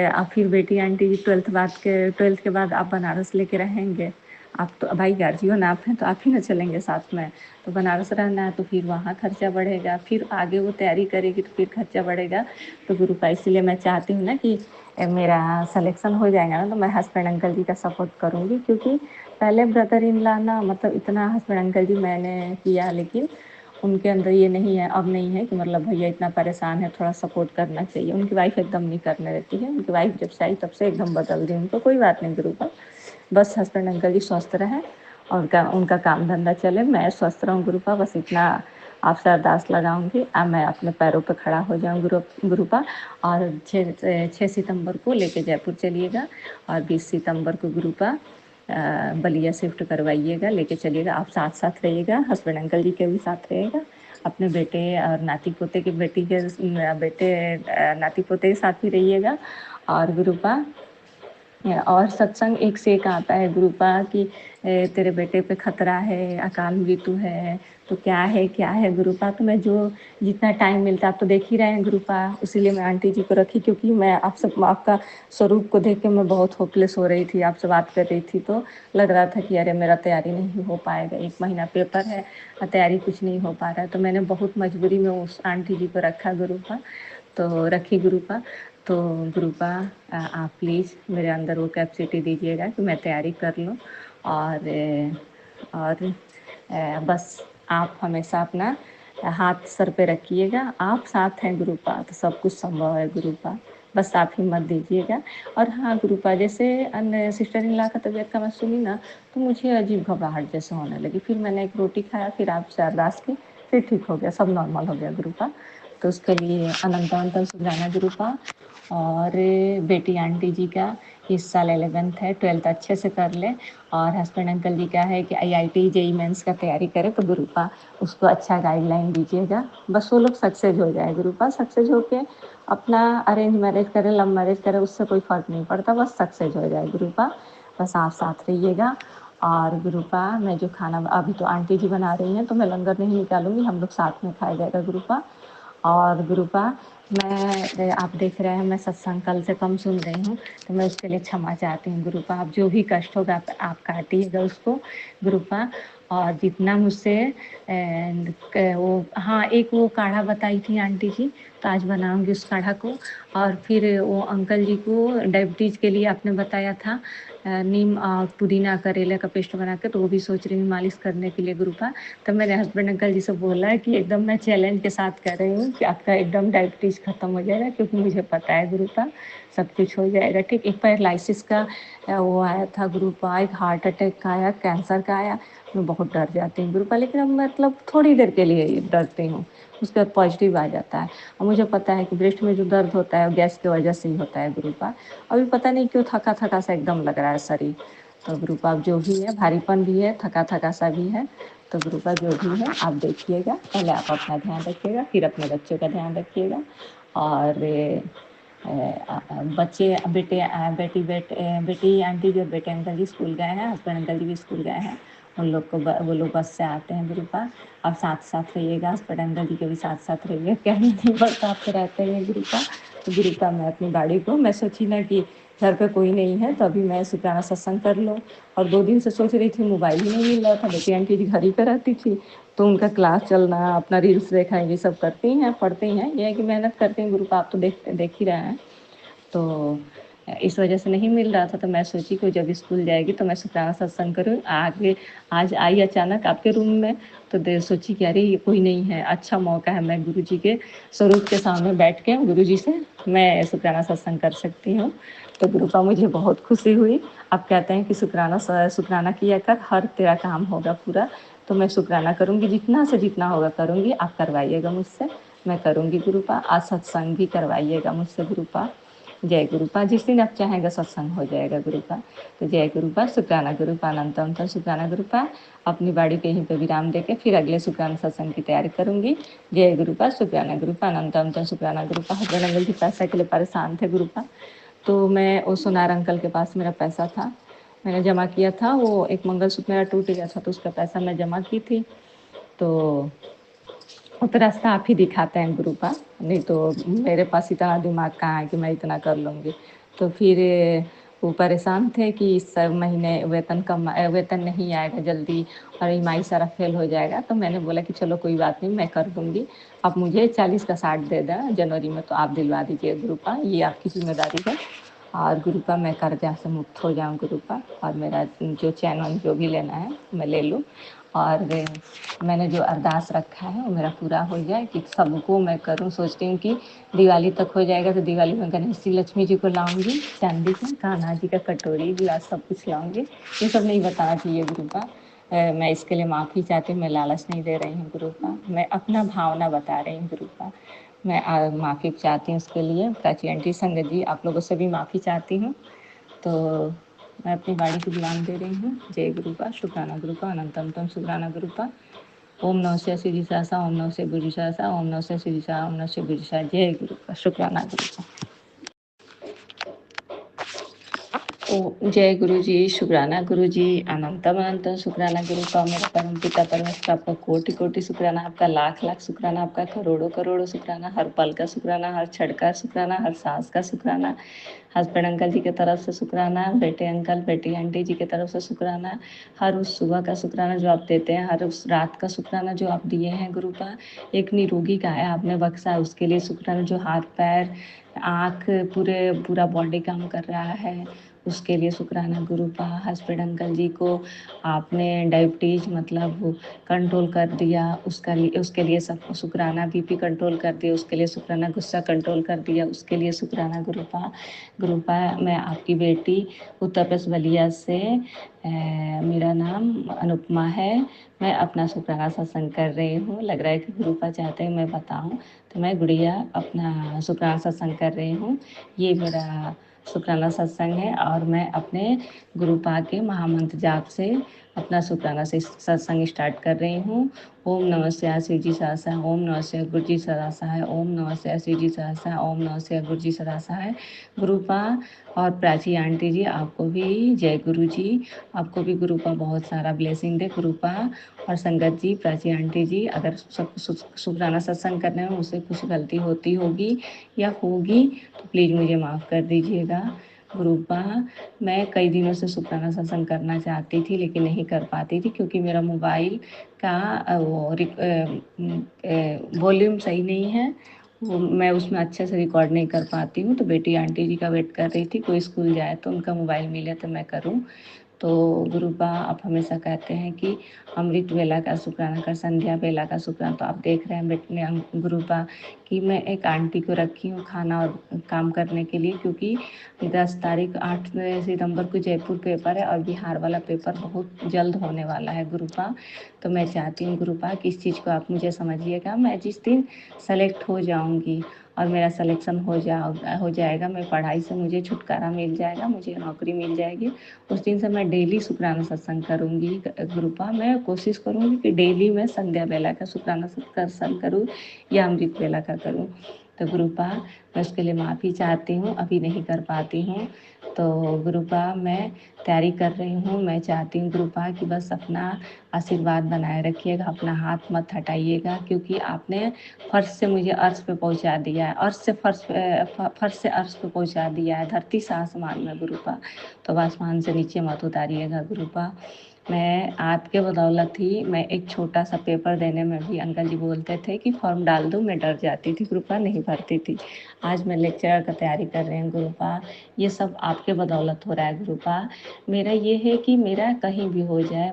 आप फिर बेटी आंटी जी 12th के बाद आप बनारस लेके रहेंगे, आप तो भाई गार्जियन आप हैं तो आप ही ना चलेंगे साथ में। तो बनारस रहना है तो फिर वहाँ खर्चा बढ़ेगा, फिर आगे वो तैयारी करेगी तो फिर खर्चा बढ़ेगा। तो गुरुपा इसीलिए मैं चाहती हूँ ना कि मेरा सिलेक्शन हो जाएगा ना तो मैं हस्बैंड अंकल जी का सपोर्ट करूँगी, क्योंकि पहले ब्रदर इन लॉ ना मतलब इतना हस्बैंड अंकल जी मैंने किया, लेकिन उनके अंदर ये नहीं है, अब नहीं है कि मतलब भैया इतना परेशान है, थोड़ा सपोर्ट करना चाहिए। उनकी वाइफ एकदम नहीं करने देती है। उनकी वाइफ जब से आई तब से एकदम बदल दी उनको। कोई बात नहीं गुरुपा, बस हस्बैंड अंकल जी स्वस्थ रहें और उनका काम धंधा चले, मैं स्वस्थ रहूँ गुरुपा, बस इतना आपसे अरदास लगाऊंगी। अब मैं अपने पैरों पे खड़ा हो जाऊँ गुरुपा। और 6 सितंबर को लेके जयपुर चलिएगा और 20 सितंबर को गुरुपा बलिया शिफ्ट करवाइएगा, लेके चलिएगा। आप साथ साथ रहिएगा, हस्बैंड अंकल जी के भी साथ रहिएगा, अपने बेटे और नाती पोते के नाती पोते के साथ भी रहिएगा। और गुरुपा और सत्संग एक से एक आता है गुरुपा कि तेरे बेटे पे खतरा है, अकाल मृत्यु है, तो क्या है गुरुपा। तो मैं जो जितना टाइम मिलता है, आप तो देख ही रहे हैं गुरुपा, इसीलिए मैं आंटी जी को रखी, क्योंकि मैं आपका स्वरूप को देख के मैं बहुत होपलेस हो रही थी। आपसे बात कर रही थी तो लग रहा था कि अरे मेरा तैयारी नहीं हो पाएगा, 1 महीना पेपर है और तैयारी कुछ नहीं हो पा रहा है। तो मैंने बहुत मजबूरी में उस आंटी जी को रखा गुरुपा, तो रखी गुरुपा। तो गुरुपा आप प्लीज़ मेरे अंदर वो कैपेसिटी दीजिएगा कि मैं तैयारी कर लूँ। और बस आप हमेशा अपना हाथ सर पे रखिएगा, आप साथ हैं गुरुपा तो सब कुछ संभव है गुरुपा, बस आप हिम्मत दीजिएगा। और हाँ गुरुपा, जैसे अन्य सिस्टर इन लॉ का तबीयत का मैं सुनी ना, तो मुझे अजीब घबराहट जैसे होने लगी। फिर मैंने एक रोटी खाया, फिर आपसे अरदास की, फिर ठीक हो गया, सब नॉर्मल हो गया गुरुपा। तो उसके लिए अनंत अनंत सुजाना गुरुपा। और बेटी आंटी जी का इस साल 11th है, 12th अच्छे से कर ले। और हस्बैंड अंकल जी का है कि IIT जेई मेंस का तैयारी करे, तो गुरुपा उसको अच्छा गाइडलाइन दीजिएगा, बस वो लोग सक्सेस हो जाए गुरुपा। सक्सेस होके अपना अरेंज मैरिज करे, लव मैरिज करे, उससे कोई फ़र्क नहीं पड़ता, बस सक्सेस हो जाए गुरुपा। बस आप साथ रहिएगा। और गुरुपा मैं जो खाना अभी तो आंटी जी बना रही हैं, तो मैं लंगर नहीं निकालूंगी, हम लोग साथ में खाया जाएगा गुरुपा। और गुरुपा मैं आप देख रहे हैं मैं सत्संग कल से कम सुन रही हूँ, तो मैं उसके लिए क्षमा चाहती हूँ गुरुपा। आप जो भी कष्ट होगा आप काटिएगा उसको गुरुपा। और जितना मुझसे वो हाँ एक वो काढ़ा बताई थी आंटी जी, तो आज बनाऊंगी उस काढ़ा को। और फिर वो अंकल जी को डायबिटीज़ के लिए आपने बताया था नीम और पुदीना करेले का पेस्ट बना के, तो वो भी सोच रही हूँ मालिश करने के लिए गुरुपा। तो मैंने हस्बैंड अंकल जी से बोला है कि एकदम मैं चैलेंज के साथ कह रही हूँ कि आपका एकदम डायबिटीज़ ख़त्म हो जाएगा, क्योंकि मुझे पता है गुरुपा सब कुछ हो जाएगा ठीक। एक पैरालिसिस का वो आया था गुरुपा, एक हार्ट अटैक का आया, कैंसर का आया। मैं बहुत डर जाती हूँ गुरुपा, लेकिन अब मतलब थोड़ी देर के लिए डरती हूँ, उसके बाद पॉजिटिव आ जाता है। और मुझे पता है कि ब्रेस्ट में जो दर्द होता है वो गैस की वजह से ही होता है गुरुपा। अभी पता नहीं क्यों थका थका सा एकदम लग रहा है शरीर। तो गुरुपा जो भी है, भारीपन भी है, थका थका सा भी है, तो गुरुपा जो भी है आप देखिएगा, पहले आप अपना ध्यान रखिएगा, फिर अपने बच्चों का ध्यान रखिएगा। और बच्चे बेटी आंटी जी और बेटे अंकल जी स्कूल गए हैं, हस्बैंड अंकल जी भी स्कूल गए हैं। उन लोग को वो लोग बस से आते हैं गुरुपा। अब साथ साथ रहिएगा, हस्बैंड अंकल जी के भी साथ साथ रहिएगा, कहना नहीं पड़ता, आप तो रहते हैं गुरुपा। तो गुरुपा मैं अपनी गाड़ी को मैं सोची ना कि घर पे कोई नहीं है, तो अभी मैं शुक्राना सत्संग कर लूँ। और 2 दिन से सोच रही थी, मोबाइल ही नहीं मिल रहा था, बेटी आंटी जी घर ही पे रहती थी, तो उनका क्लास चलना, अपना रील्स देखना, ये सब करती हैं, पढ़ती हैं, ये है कि मेहनत करती हैं गुरुपा, आप तो देख ही रहे हैं। तो इस वजह से नहीं मिल रहा था, तो मैं सोची कि जब स्कूल जाएगी तो मैं शुक्राना सत्संग करूँ। आगे आज आई अचानक आपके रूम में, तो देर सोची कि अरे ये कोई नहीं है, अच्छा मौका है, मैं गुरुजी के स्वरूप के सामने बैठ के गुरुजी से मैं शुक्राना सत्संग कर सकती हूँ। तो गुरुपा मुझे बहुत खुशी हुई। आप कहते हैं कि शुक्राना किया कर, हर तेरा काम होगा पूरा। तो मैं शुक्राना करूँगी, जितना से जितना होगा करूँगी, आप करवाइएगा मुझसे, मैं करूँगी गुरुपा। आज सत्संग भी करवाइएगा मुझसे गुरुपा। जय गुरुपा, जिस दिन आप चाहेंगे सत्संग हो जाएगा गुरुपा। तो जय गुरुपा, शुक्राना गुरुपा, अनंत अनंत शुक्राना गुरुपा। अपनी बाड़ी पे यहीं पे विराम देके फिर अगले शुक्राना सत्संग की तैयारी करूंगी। जय गुरुपा, शुक्राना गुरुपा, अनंत अनंत शुक्राना गुरुपा। हस्बैंड अंकल जी पैसा के लिए परेशान थे गुरुपा, तो मैं वो सोनार अंकल के पास मेरा पैसा था, मैंने जमा किया था, वो एक मंगलसूत्र मेरा टूट गया था, तो उसका पैसा मैं जमा की थी। तो वो तो रास्ता आप ही दिखाते हैं गुरुपा, नहीं तो मेरे पास इतना दिमाग कहाँ है कि मैं इतना कर लूँगी। तो फिर वो परेशान थे कि इस महीने वेतन नहीं आएगा जल्दी और ईएमआई सारा फेल हो जाएगा। तो मैंने बोला कि चलो कोई बात नहीं, मैं कर दूँगी, आप मुझे 40 का 60 दे दें जनवरी में, तो आप दिलवा दीजिए गुरुपा, ये आपकी जिम्मेदारी है। और गुरुपा मैं कर्जा से मुक्त हो जाऊँ गुरुपा, और मेरा जो चैन जो भी लेना है मैं ले लूँ। और मैंने जो अरदास रखा है वो मेरा पूरा हो जाए कि सबको मैं करूँ। सोचती हूँ कि दिवाली तक हो जाएगा तो दिवाली में गणेश जी लक्ष्मी जी को लाऊंगी, चांदी का, कान्हा जी का कटोरी गिलास सब कुछ लाऊंगी। ये सब नहीं बताना चाहिए गुरुपा। मैं इसके लिए माफ़ी चाहती हूँ। मैं लालच नहीं दे रही हूँ गुरुपा, मैं अपना भावना बता रही हूँ गुरुपा। मैं माफ़ी चाहती हूँ उसके लिए। प्राची आंटी, संगत जी, आप लोगों से भी माफ़ी चाहती हूँ। तो मैं अपनी गाड़ी को विराम दे रही हूँ। जय गुरुपा, शुक्राना गुरुपा, अनंतम शुक्राना गुरुपा। ओम नमः शिवाय श्री सासा, ओम नमः शिवाय गुरु सासा, ओम नमः शिवाय श्री सा, ओम नमः शिवाय गुरु सा। जय गुरुपा, शुक्राना गुरुपा। ओ जय गुरु जी, शुक्राना गुरु जी, अनंतम अनंतम शुक्राना गुरु का, मेरे परम पिता परमेश्वर, आपका कोटि कोटि शुक्राना, आपका लाख लाख शुक्राना, आपका करोड़ों करोड़ों शुक्राना, हर पल का शुक्राना, हर क्षण का शुक्राना, हर सांस का शुक्राना, हस्बैंड अंकल जी की तरफ से शुक्राना, बेटे अंकल बेटी आंटी जी की तरफ से शुक्राना, हर उस सुबह का शुक्राना जो आप देते हैं, हर उस रात का शुक्राना जो आप दिए हैं गुरुपा। एक निरोगी काया आपने बख्शा, उसके लिए शुक्राना। जो हाथ पैर आँख पूरा बॉडी काम कर रहा है उसके लिए शुक्राना गुरुपा। हस्बैंड अंकल जी को आपने डायबिटीज मतलब कंट्रोल कर दिया, उसके लिए सब शुक्राना। बीपी कंट्रोल कर दिया उसके लिए शुक्राना। गुस्सा कंट्रोल कर दिया उसके लिए शुक्राना गुरुपा। गुरुपा, मैं आपकी बेटी उत्तर प्रदेश बलिया से मेरा नाम अनुपमा है। मैं अपना शुक्राना सत्संग कर रही हूँ। लग रहा है कि गुरुपा चाहते हैं मैं बताऊँ, तो मैं गुड़िया अपना शुक्राना सत्संग कर रही हूँ। ये मेरा शुक्राना सत्संग है और मैं अपने गुरुपा के महामंत्र जाप से अपना शुक्राना से सत्संग स्टार्ट कर रही हूँ। ओम नमः शिवाय शिव जी सहसा, ओम नमः शिवाय गुरु जी सहसा है, ओम नमः शिवाय शिव जी सहसा, ओम नमः शिवाय गुरु जी सहसा है। गुरुपा और प्राची आंटी जी, आपको भी जय गुरु जी। आपको भी गुरुपा बहुत सारा ब्लेसिंग दे गुरुपा। और संगत जी, प्राची आंटी जी, अगर सब शुक्राना सत्संग करने में मुझसे कुछ गलती होती होगी या होगी तो प्लीज़ मुझे माफ़ कर दीजिएगा गुरुपा। मैं कई दिनों से शुक्राना सत्संग करना चाहती थी लेकिन नहीं कर पाती थी क्योंकि मेरा मोबाइल का वॉल्यूम सही नहीं है। वो मैं उसमें अच्छे से रिकॉर्ड नहीं कर पाती हूँ। तो बेटी आंटी जी का वेट कर रही थी, कोई स्कूल जाए तो उनका मोबाइल मिले तो मैं करूँ। तो गुरुपा, आप हमेशा कहते हैं कि अमृत वेला का शुक्राना कर, संध्या बेला का शुक्राना। तो आप देख रहे हैं बेटे गुरुपा कि मैं एक आंटी को रखी हूँ खाना और काम करने के लिए, क्योंकि 10 तारीख 8 सितंबर को जयपुर पेपर है और बिहार वाला पेपर बहुत जल्द होने वाला है गुरुपा। तो मैं चाहती हूँ गुरुपा कि इस चीज़ को आप मुझे समझिएगा। मैं जिस दिन सेलेक्ट हो जाऊँगी और मेरा सिलेक्शन हो जाएगा, मैं पढ़ाई से मुझे छुटकारा मिल जाएगा, मुझे नौकरी मिल जाएगी, उस दिन से मैं डेली शुक्राना सत्संग करूँगी गुरुपा। मैं कोशिश करूँगी कि डेली मैं संध्या बेला का शुक्राना सत्संग करूँ या अमृत बेला का करूँ। तो गुरुपा, मैं उसके लिए माफ़ी चाहती हूँ, अभी नहीं कर पाती हूँ। तो गुरुपा, मैं तैयारी कर रही हूँ। मैं चाहती हूँ गुरुपा कि बस अपना आशीर्वाद बनाए रखिएगा, अपना हाथ मत हटाइएगा, क्योंकि आपने फर्श से मुझे अर्श पे पहुंचा दिया है, फर्श से अर्श पे पहुंचा दिया है, धरती से आसमान में गुरुपा। तो आसमान से नीचे मत उतारिएगा गुरुपा। मैं आपके बदौलत ही, मैं एक छोटा सा पेपर देने में भी अंकल जी बोलते थे कि फॉर्म डाल दो, मैं डर जाती थी गुरुपा, नहीं भरती थी। आज मैं लेक्चरर का तैयारी कर रही हूँ गुरुपा। ये सब आपके बदौलत हो रहा है गुरुपा। मेरा ये है कि मेरा कहीं भी हो जाए,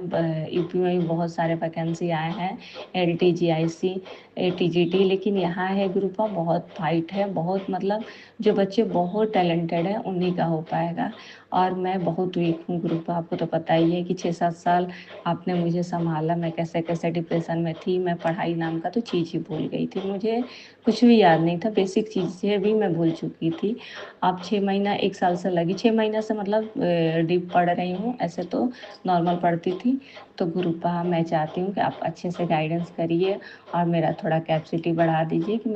यूपी में भी बहुत सारे वैकेंसी आए हैं, LTGIC ATGT, लेकिन यहाँ है गुरुपा बहुत फाइट है, बहुत मतलब जो बच्चे बहुत टैलेंटेड हैं उन्हीं का हो पाएगा। और मैं बहुत वीक हूँ गुरुपा, आपको तो पता ही है कि 6-7 साल आपने मुझे संभाला, मैं कैसे कैसे डिप्रेशन में थी। मैं पढ़ाई नाम का तो चीज़ ही भूल गई थी, मुझे कुछ भी याद नहीं था, बेसिक चीज़ें भी मैं भूल चुकी थी। अब 6 महीना 1 साल से लगी, 6 महीना से मतलब डीप पढ़ रही हूँ, ऐसे तो नॉर्मल पढ़ती थी। तो गुरुपा, मैं चाहती हूँ कि आप अच्छे से गाइडेंस करिए और मेरा थोड़ा कैपेसिटी बढ़ा दीजिए कि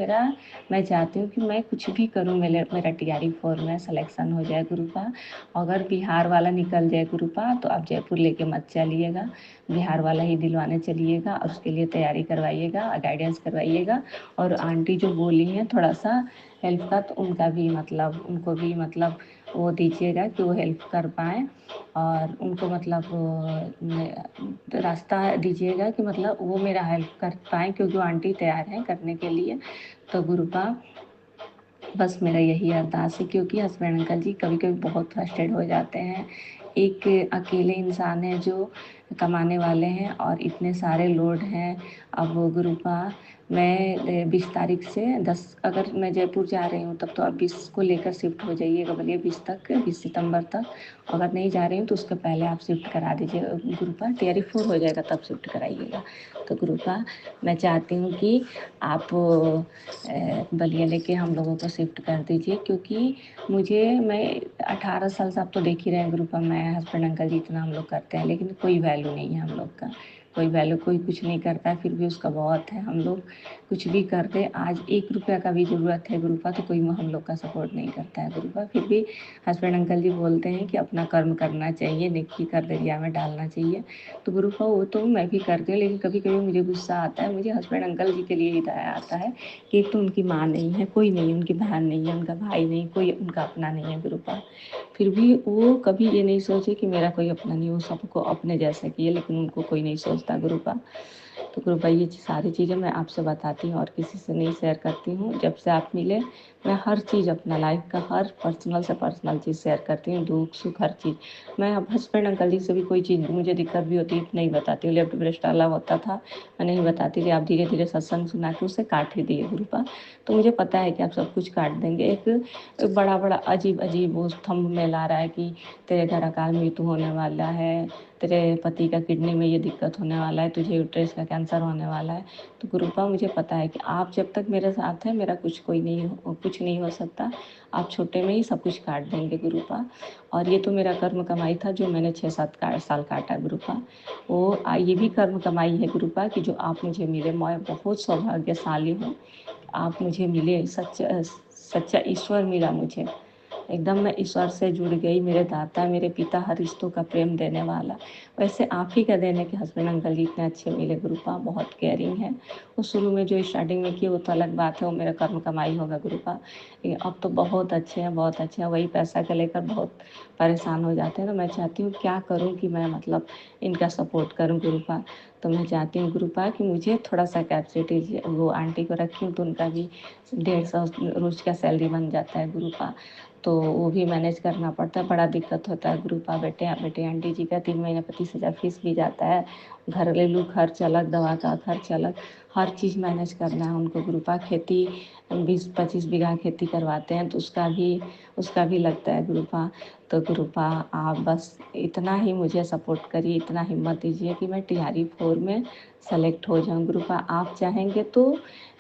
मैं चाहती हूँ कि मैं कुछ भी करूँ, मेरा TRE 4 में सिलेक्शन हो जाए गुरुपा। अगर बिहार वाला निकल जाए गुरुपा तो आप जयपुर लेके मत चलिएगा, बिहार वाला ही दिलवाने चलिएगा और उसके लिए तैयारी करवाइएगा, गाइडेंस करवाइएगा। और आंटी जो बोली हैं थोड़ा सा हेल्प का, तो उनको भी मतलब वो दीजिएगा कि वो हेल्प कर पाएँ, और उनको मतलब रास्ता दीजिएगा कि मतलब वो मेरा हेल्प कर पाएँ, क्योंकि वो आंटी तैयार हैं करने के लिए। तो गुरुपा, बस मेरा यही अरदास है, क्योंकि हस्बैंड अंकल जी कभी कभी बहुत फ्रस्ट्रेट हो जाते हैं एक अकेले इंसान हैं जो कमाने वाले हैं और इतने सारे लोड हैं। अब गुरुपा मैं 20 तारीख से 10, अगर मैं जयपुर जा रही हूँ तब तो आप 20 को लेकर शिफ्ट हो जाइएगा, बोलिए 20 तक, 20 सितंबर तक। अगर नहीं जा रही हूँ तो उसके पहले आप शिफ्ट करा दीजिए गुरुपा, तैयारी 4 हो जाएगा तब शिफ्ट कराइएगा। तो गुरुपा मैं चाहती हूँ कि आप बलिया लेके हम लोगों को शिफ्ट कर दीजिए, क्योंकि मैं 18 साल से आप तो देख ही रहे हैं गुरुपा, मैं हस्बैंड अंकल जी इतना हम लोग करते हैं लेकिन कोई वैल्यू नहीं है हम लोग का, कोई वैल्यू, कोई कुछ नहीं करता है, फिर भी उसका बहुत है। हम लोग कुछ भी कर दे, आज 1 रुपया का भी ज़रूरत है गुरुपा तो कोई हम लोग का सपोर्ट नहीं करता है गुरुपा। फिर भी हस्बैंड अंकल जी बोलते हैं कि अपना कर्म करना चाहिए, नेकी कर दरिया में डालना चाहिए। तो गुरुपा वो तो मैं भी करती हूँ, लेकिन कभी कभी मुझे गुस्सा आता है, मुझे हस्बैंड अंकल जी के लिए ही दया आता है कि एक तो उनकी माँ नहीं है, कोई नहीं, उनकी बहन नहीं है, उनका भाई नहीं, कोई उनका अपना नहीं है गुरुपा। फिर भी वो कभी ये नहीं सोचे कि मेरा कोई अपना नहीं, वो सबको अपने जैसा किए, लेकिन उनको कोई नहीं सोचता गुरुपा। तो गुरुपा ये सारी चीज़ें मैं आपसे बताती हूँ और किसी से नहीं शेयर करती हूँ। जब से आप मिले मैं हर चीज़ अपना लाइफ का हर पर्सनल से पर्सनल चीज़ शेयर करती हूँ, दुख सुख हर चीज़। मैं अब हस्बैंड अंकल जी से भी कोई चीज़ मुझे दिक्कत भी होती है नहीं बताती हूँ, लेफ्ट ब्रेस्ट अलग होता था, मैं नहीं बताती थी, आप धीरे धीरे सत्संग सुना के उसे काट ही दिए गुरुपा। तो मुझे पता है कि आप सब कुछ काट देंगे। एक बड़ा बड़ा अजीब अजीब वो स्तंभ में ला रहा है कि तेरे घर अकाल मृत्यु होने वाला है, तेरे पति का किडनी में ये दिक्कत होने वाला है, तुझे यूट्रस का कैंसर होने वाला है। तो गुरुपा मुझे पता है कि आप जब तक मेरे साथ हैं मेरा कुछ नहीं हो सकता। आप छोटे में ही सब कुछ काट देंगे गुरुपा। और ये तो मेरा कर्म कमाई था जो मैंने 6-7 साल काटा गुरुपा। ये भी कर्म कमाई है गुरुपा कि जो आप मुझे मिले, मैं बहुत सौभाग्यशाली हूँ। आप मुझे मिले, सच्चा सच्चा ईश्वर मिला मुझे, एकदम मैं ईश्वर से जुड़ गई। मेरे दाता, मेरे पिता, हर रिश्तों का प्रेम देने वाला, वैसे आप ही का देने के हस्बैंड अंकल जी इतने अच्छे मिले गुरुपा, बहुत केयरिंग है। वो शुरू में जो स्टार्टिंग में किए वो तो अलग बात है, वो मेरा कर्म कमाई होगा गुरुपा। अब तो बहुत अच्छे हैं, बहुत अच्छे हैं। वही पैसा को लेकर बहुत परेशान हो जाते हैं। तो मैं चाहती हूँ क्या करूँ कि मैं मतलब इनका सपोर्ट करूँ गुरुपा। तो मैं चाहती हूँ गुरुपा कि मुझे थोड़ा सा कैपेसिटी, वो आंटी को रखी हूँ तो उनका भी 150 रोज का सैलरी बन जाता है गुरुपा, तो वो भी मैनेज करना पड़ता है, बड़ा दिक्कत होता है गुरुपा। बेटे आंटी जी का 3 महीने 25,000 फीस भी जाता है, घरेलू खर्च अलग, दवा का खर्च अलग, हर चीज़ मैनेज करना है उनको गुरुपा। खेती 20-25 बीघा खेती करवाते हैं तो उसका भी लगता है गुरुपा। तो गुरुपा आप बस इतना ही मुझे सपोर्ट करिए, इतना हिम्मत दीजिए कि मैं टीआरई 4 में सेलेक्ट हो जाऊँ गुरुपा। आप चाहेंगे तो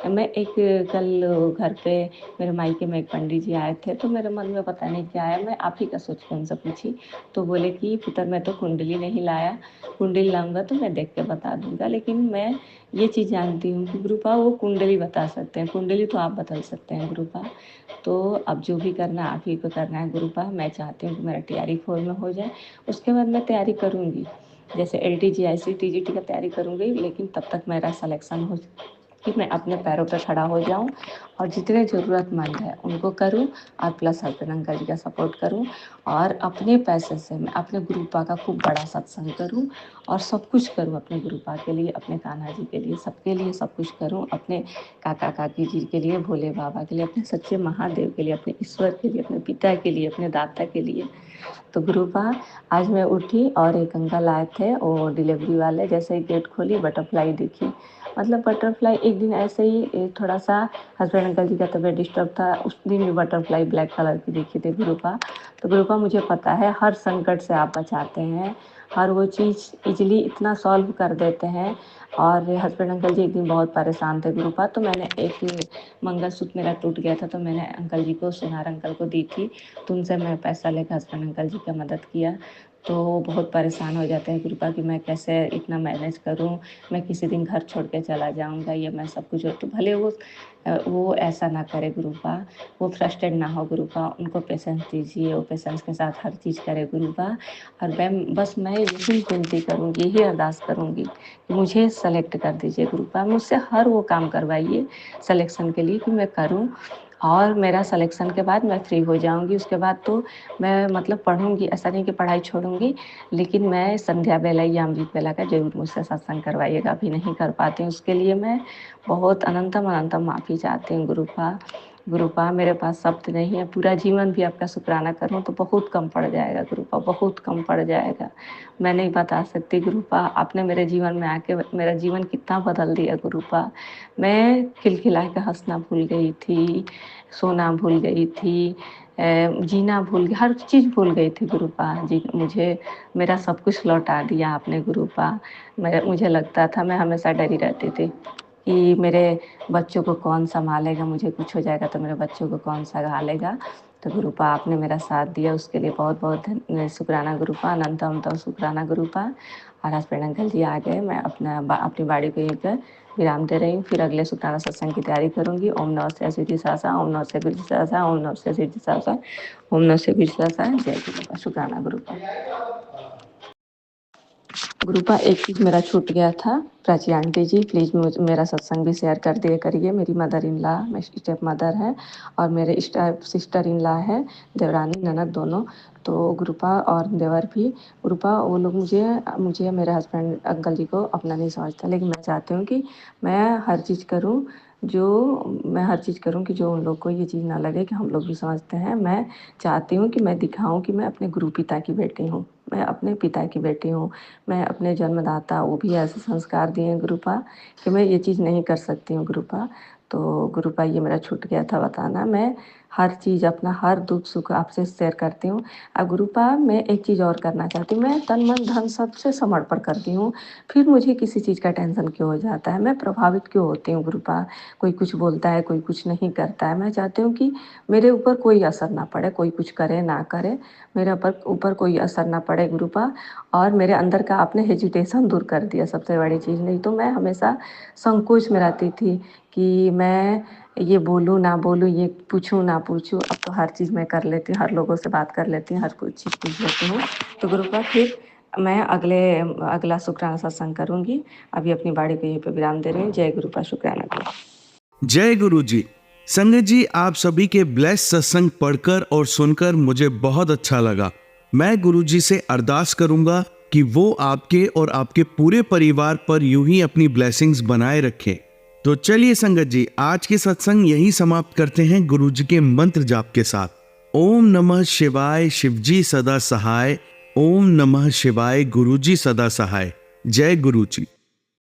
मैं एक कल घर पे मेरे मायके में एक पंडित जी आए थे, तो मेरे मन में पता नहीं क्या आया, मैं आप ही का सोच के उनसे पूछी। तो बोले कि पुत्र मैं तो कुंडली नहीं लाया, कुंडली लाऊंगा तो मैं देख के बता दूंगा, लेकिन मैं ये चीज़ जानती हूँ कि गुरुपा वो कुंडली बता सकते हैं, कुंडली तो आप बदल सकते हैं गुरुपा। तो अब जो भी करना आप ही को करना है गुरुपा। मैं चाहती हूँ कि मेरा टीआरई 4 में हो जाए, उसके बाद मैं तैयारी करूँगी, जैसे LTG IC TGT का तैयारी करूँगी, लेकिन तब तक मेरा सिलेक्शन हो कि मैं अपने पैरों पर खड़ा हो जाऊं और जितने ज़रूरतमंद है उनको करूं, और प्लस हस्बैंड अंकल जी का सपोर्ट करूं, और अपने पैसे से मैं अपने गुरुपा का खूब बड़ा सत्संग करूं और सब कुछ करूं अपने गुरुपा के लिए, अपने कान्हा जी के लिए, सबके लिए सब कुछ करूं, अपने काका काकी जी के लिए, भोले बाबा के लिए, अपने सच्चे महादेव के लिए, अपने ईश्वर के लिए, अपने पिता के लिए, अपने दाता के लिए। तो गुरुपा आज मैं उठी और एक अंकल आए थे, वो डिलीवरी वाले, जैसे ही गेट खोली बटरफ्लाई दिखी, मतलब बटरफ्लाई एक दिन ऐसे ही थोड़ा सा हस्बैंड अंकल जी का तबीयत डिस्टर्ब था, उस दिन भी बटरफ्लाई ब्लैक कलर की दिखी थी गुरुपा। तो गुरुपा मुझे पता है हर संकट से आप बचाते हैं, हर वो चीज़ इजली इतना सॉल्व कर देते हैं। और हस्बैंड अंकल जी एक दिन बहुत परेशान थे गुरुपा, तो मैंने एक मंगलसूत्र मेरा टूट गया था तो मैंने अंकल जी को, सोनार अंकल को दी थी, तो उनसे मैं पैसा लेकर हस्बैंड अंकल जी का मदद किया। तो वो बहुत परेशान हो जाते हैं गुरुपा कि मैं कैसे इतना मैनेज करूं, मैं किसी दिन घर छोड़ के चला जाऊंगा, ये मैं सब कुछ, तो भले वो ऐसा ना करे गुरुपा, वो फ्रस्ट्रेट ना हो गुरुपा, उनको पेशेंस दीजिए, वो पेशेंस के साथ हर चीज़ करे गुरुपा। और मैं यही विनती करूँगी, यही अरदास करूँगी कि मुझे सेलेक्ट कर दीजिए गुरुपा, मुझसे हर वो काम करवाइए सिलेक्शन के लिए कि मैं करूँ, और मेरा सिलेक्शन के बाद मैं फ्री हो जाऊंगी। उसके बाद तो मैं मतलब पढ़ूंगी, ऐसा नहीं कि पढ़ाई छोड़ूंगी, लेकिन मैं संध्या बेला या अमृत बेला का जरूर मुझसे सत्संग करवाइएगा। अभी नहीं कर पाती हूँ, उसके लिए मैं बहुत अनंतम अनंतम माफ़ी चाहती हूँ गुरुपा। गुरुपा मेरे पास शब्द नहीं है, पूरा जीवन भी आपका शुक्राना करूँ तो बहुत कम पड़ जाएगा गुरुपा, बहुत कम पड़ जाएगा। मैं नहीं बता सकती गुरुपा, आपने मेरे जीवन में आके मेरा जीवन कितना बदल दिया गुरुपा। मैं खिलखिला के हँसना भूल गई थी, सोना भूल गई थी, जीना भूल गई, हर चीज़ भूल गई थी गुरुपा जी। मुझे मेरा सब कुछ लौटा दिया आपने गुरुपा। मुझे लगता था, मैं हमेशा डरी रहती थी कि मेरे बच्चों को कौन संभालेगा, मुझे कुछ हो जाएगा तो मेरे बच्चों को कौन संभालेगा। तो गुरुपा आपने मेरा साथ दिया, उसके लिए बहुत बहुत शुक्राना गुरुपा, अनंतम शुक्राना गुरुपा। और हस्बैंड अंकल जी आ गए, मैं अपनी बाड़ी को लेकर विराम दे रही हूँ। फिर अगले शुक्राना सत्संग की तैयारी करूँगी। ओम नमः शिवाय सिद्धि सासा, ओम नमः शिवाय सिद्धि सासा, ओम नमः शिवाय सिद्धि सासा, ओम नमः शिवाय सिद्धि सासा। जय गुरुपा, शुक्राना गुरुपा। गुरुपा एक चीज़ मेरा छूट गया था, प्राची आंटी जी प्लीज़ मेरा सत्संग भी शेयर कर दिया करिए। मेरी मदर इन लॉ, मेरी स्टेप मदर है और मेरे सिस्टर इन लॉ है, देवरानी ननद दोनों। तो गुरुपा और देवर भी, गुरुपा वो लोग मुझे मेरे हस्बैंड अंकल जी को अपना नहीं समझता, लेकिन मैं चाहती हूँ कि मैं हर चीज़ करूँ कि जो उन लोग को ये चीज़ ना लगे कि हम लोग भी समझते हैं। मैं चाहती हूँ कि मैं दिखाऊँ कि मैं अपने गुरु पिता की बेटी हूँ, मैं अपने पिता की बेटी हूँ। मैं अपने जन्मदाता, वो भी ऐसे संस्कार दिए गुरुपा कि मैं ये चीज़ नहीं कर सकती हूँ गुरुपा। तो गुरुपा ये मेरा छूट गया था बताना। मैं हर चीज़ अपना हर दुख सुख आपसे शेयर करती हूँ। अब गुरुपा मैं एक चीज़ और करना चाहती हूँ, मैं तन मन धन सबसे समर्पण करती हूँ, फिर मुझे किसी चीज़ का टेंशन क्यों हो जाता है, मैं प्रभावित क्यों होती हूँ गुरुपा। कोई कुछ बोलता है, कोई कुछ नहीं करता है, मैं चाहती हूँ कि मेरे ऊपर कोई असर ना पड़े, कोई कुछ करे ना करे, मेरे ऊपर कोई असर ना पड़े गुरुपा। और मेरे अंदर का आपने हेजिटेशन दूर कर दिया, सबसे बड़ी चीज़। नहीं तो मैं हमेशा संकोच में रहती थी कि मैं ये बोलूँ ना बोलूँ, ये पूछूँ ना पूछूँ। अब तो हर चीज़ मैं कर लेती हूँ, हर लोगों से बात कर लेती हूँ, हर कोई चीज़ पूछ लेती हूँ। तो गुरुपा फिर मैं अगला शुक्राना सत्संग करूँगी। अभी अपनी बाड़ी को यहीं पे विराम दे रही हूँ। जय गुरुपा, शुक्राना गुरु। जय गुरु जी। संगत जी, आप सभी के ब्लेस सत्संग पढ़कर और सुनकर मुझे बहुत अच्छा लगा। मैं गुरु जी से अरदास करूंगा कि वो आपके और आपके पूरे परिवार पर यूं ही अपनी ब्लेसिंग्स बनाए रखें। तो चलिए संगत जी, आज के सत्संग यही समाप्त करते हैं गुरु जी के मंत्र जाप के साथ। ओम नमः शिवाय, शिवजी सदा सहाय। ओम नमः शिवाय, गुरु जी सदा सहाय। जय गुरु जी।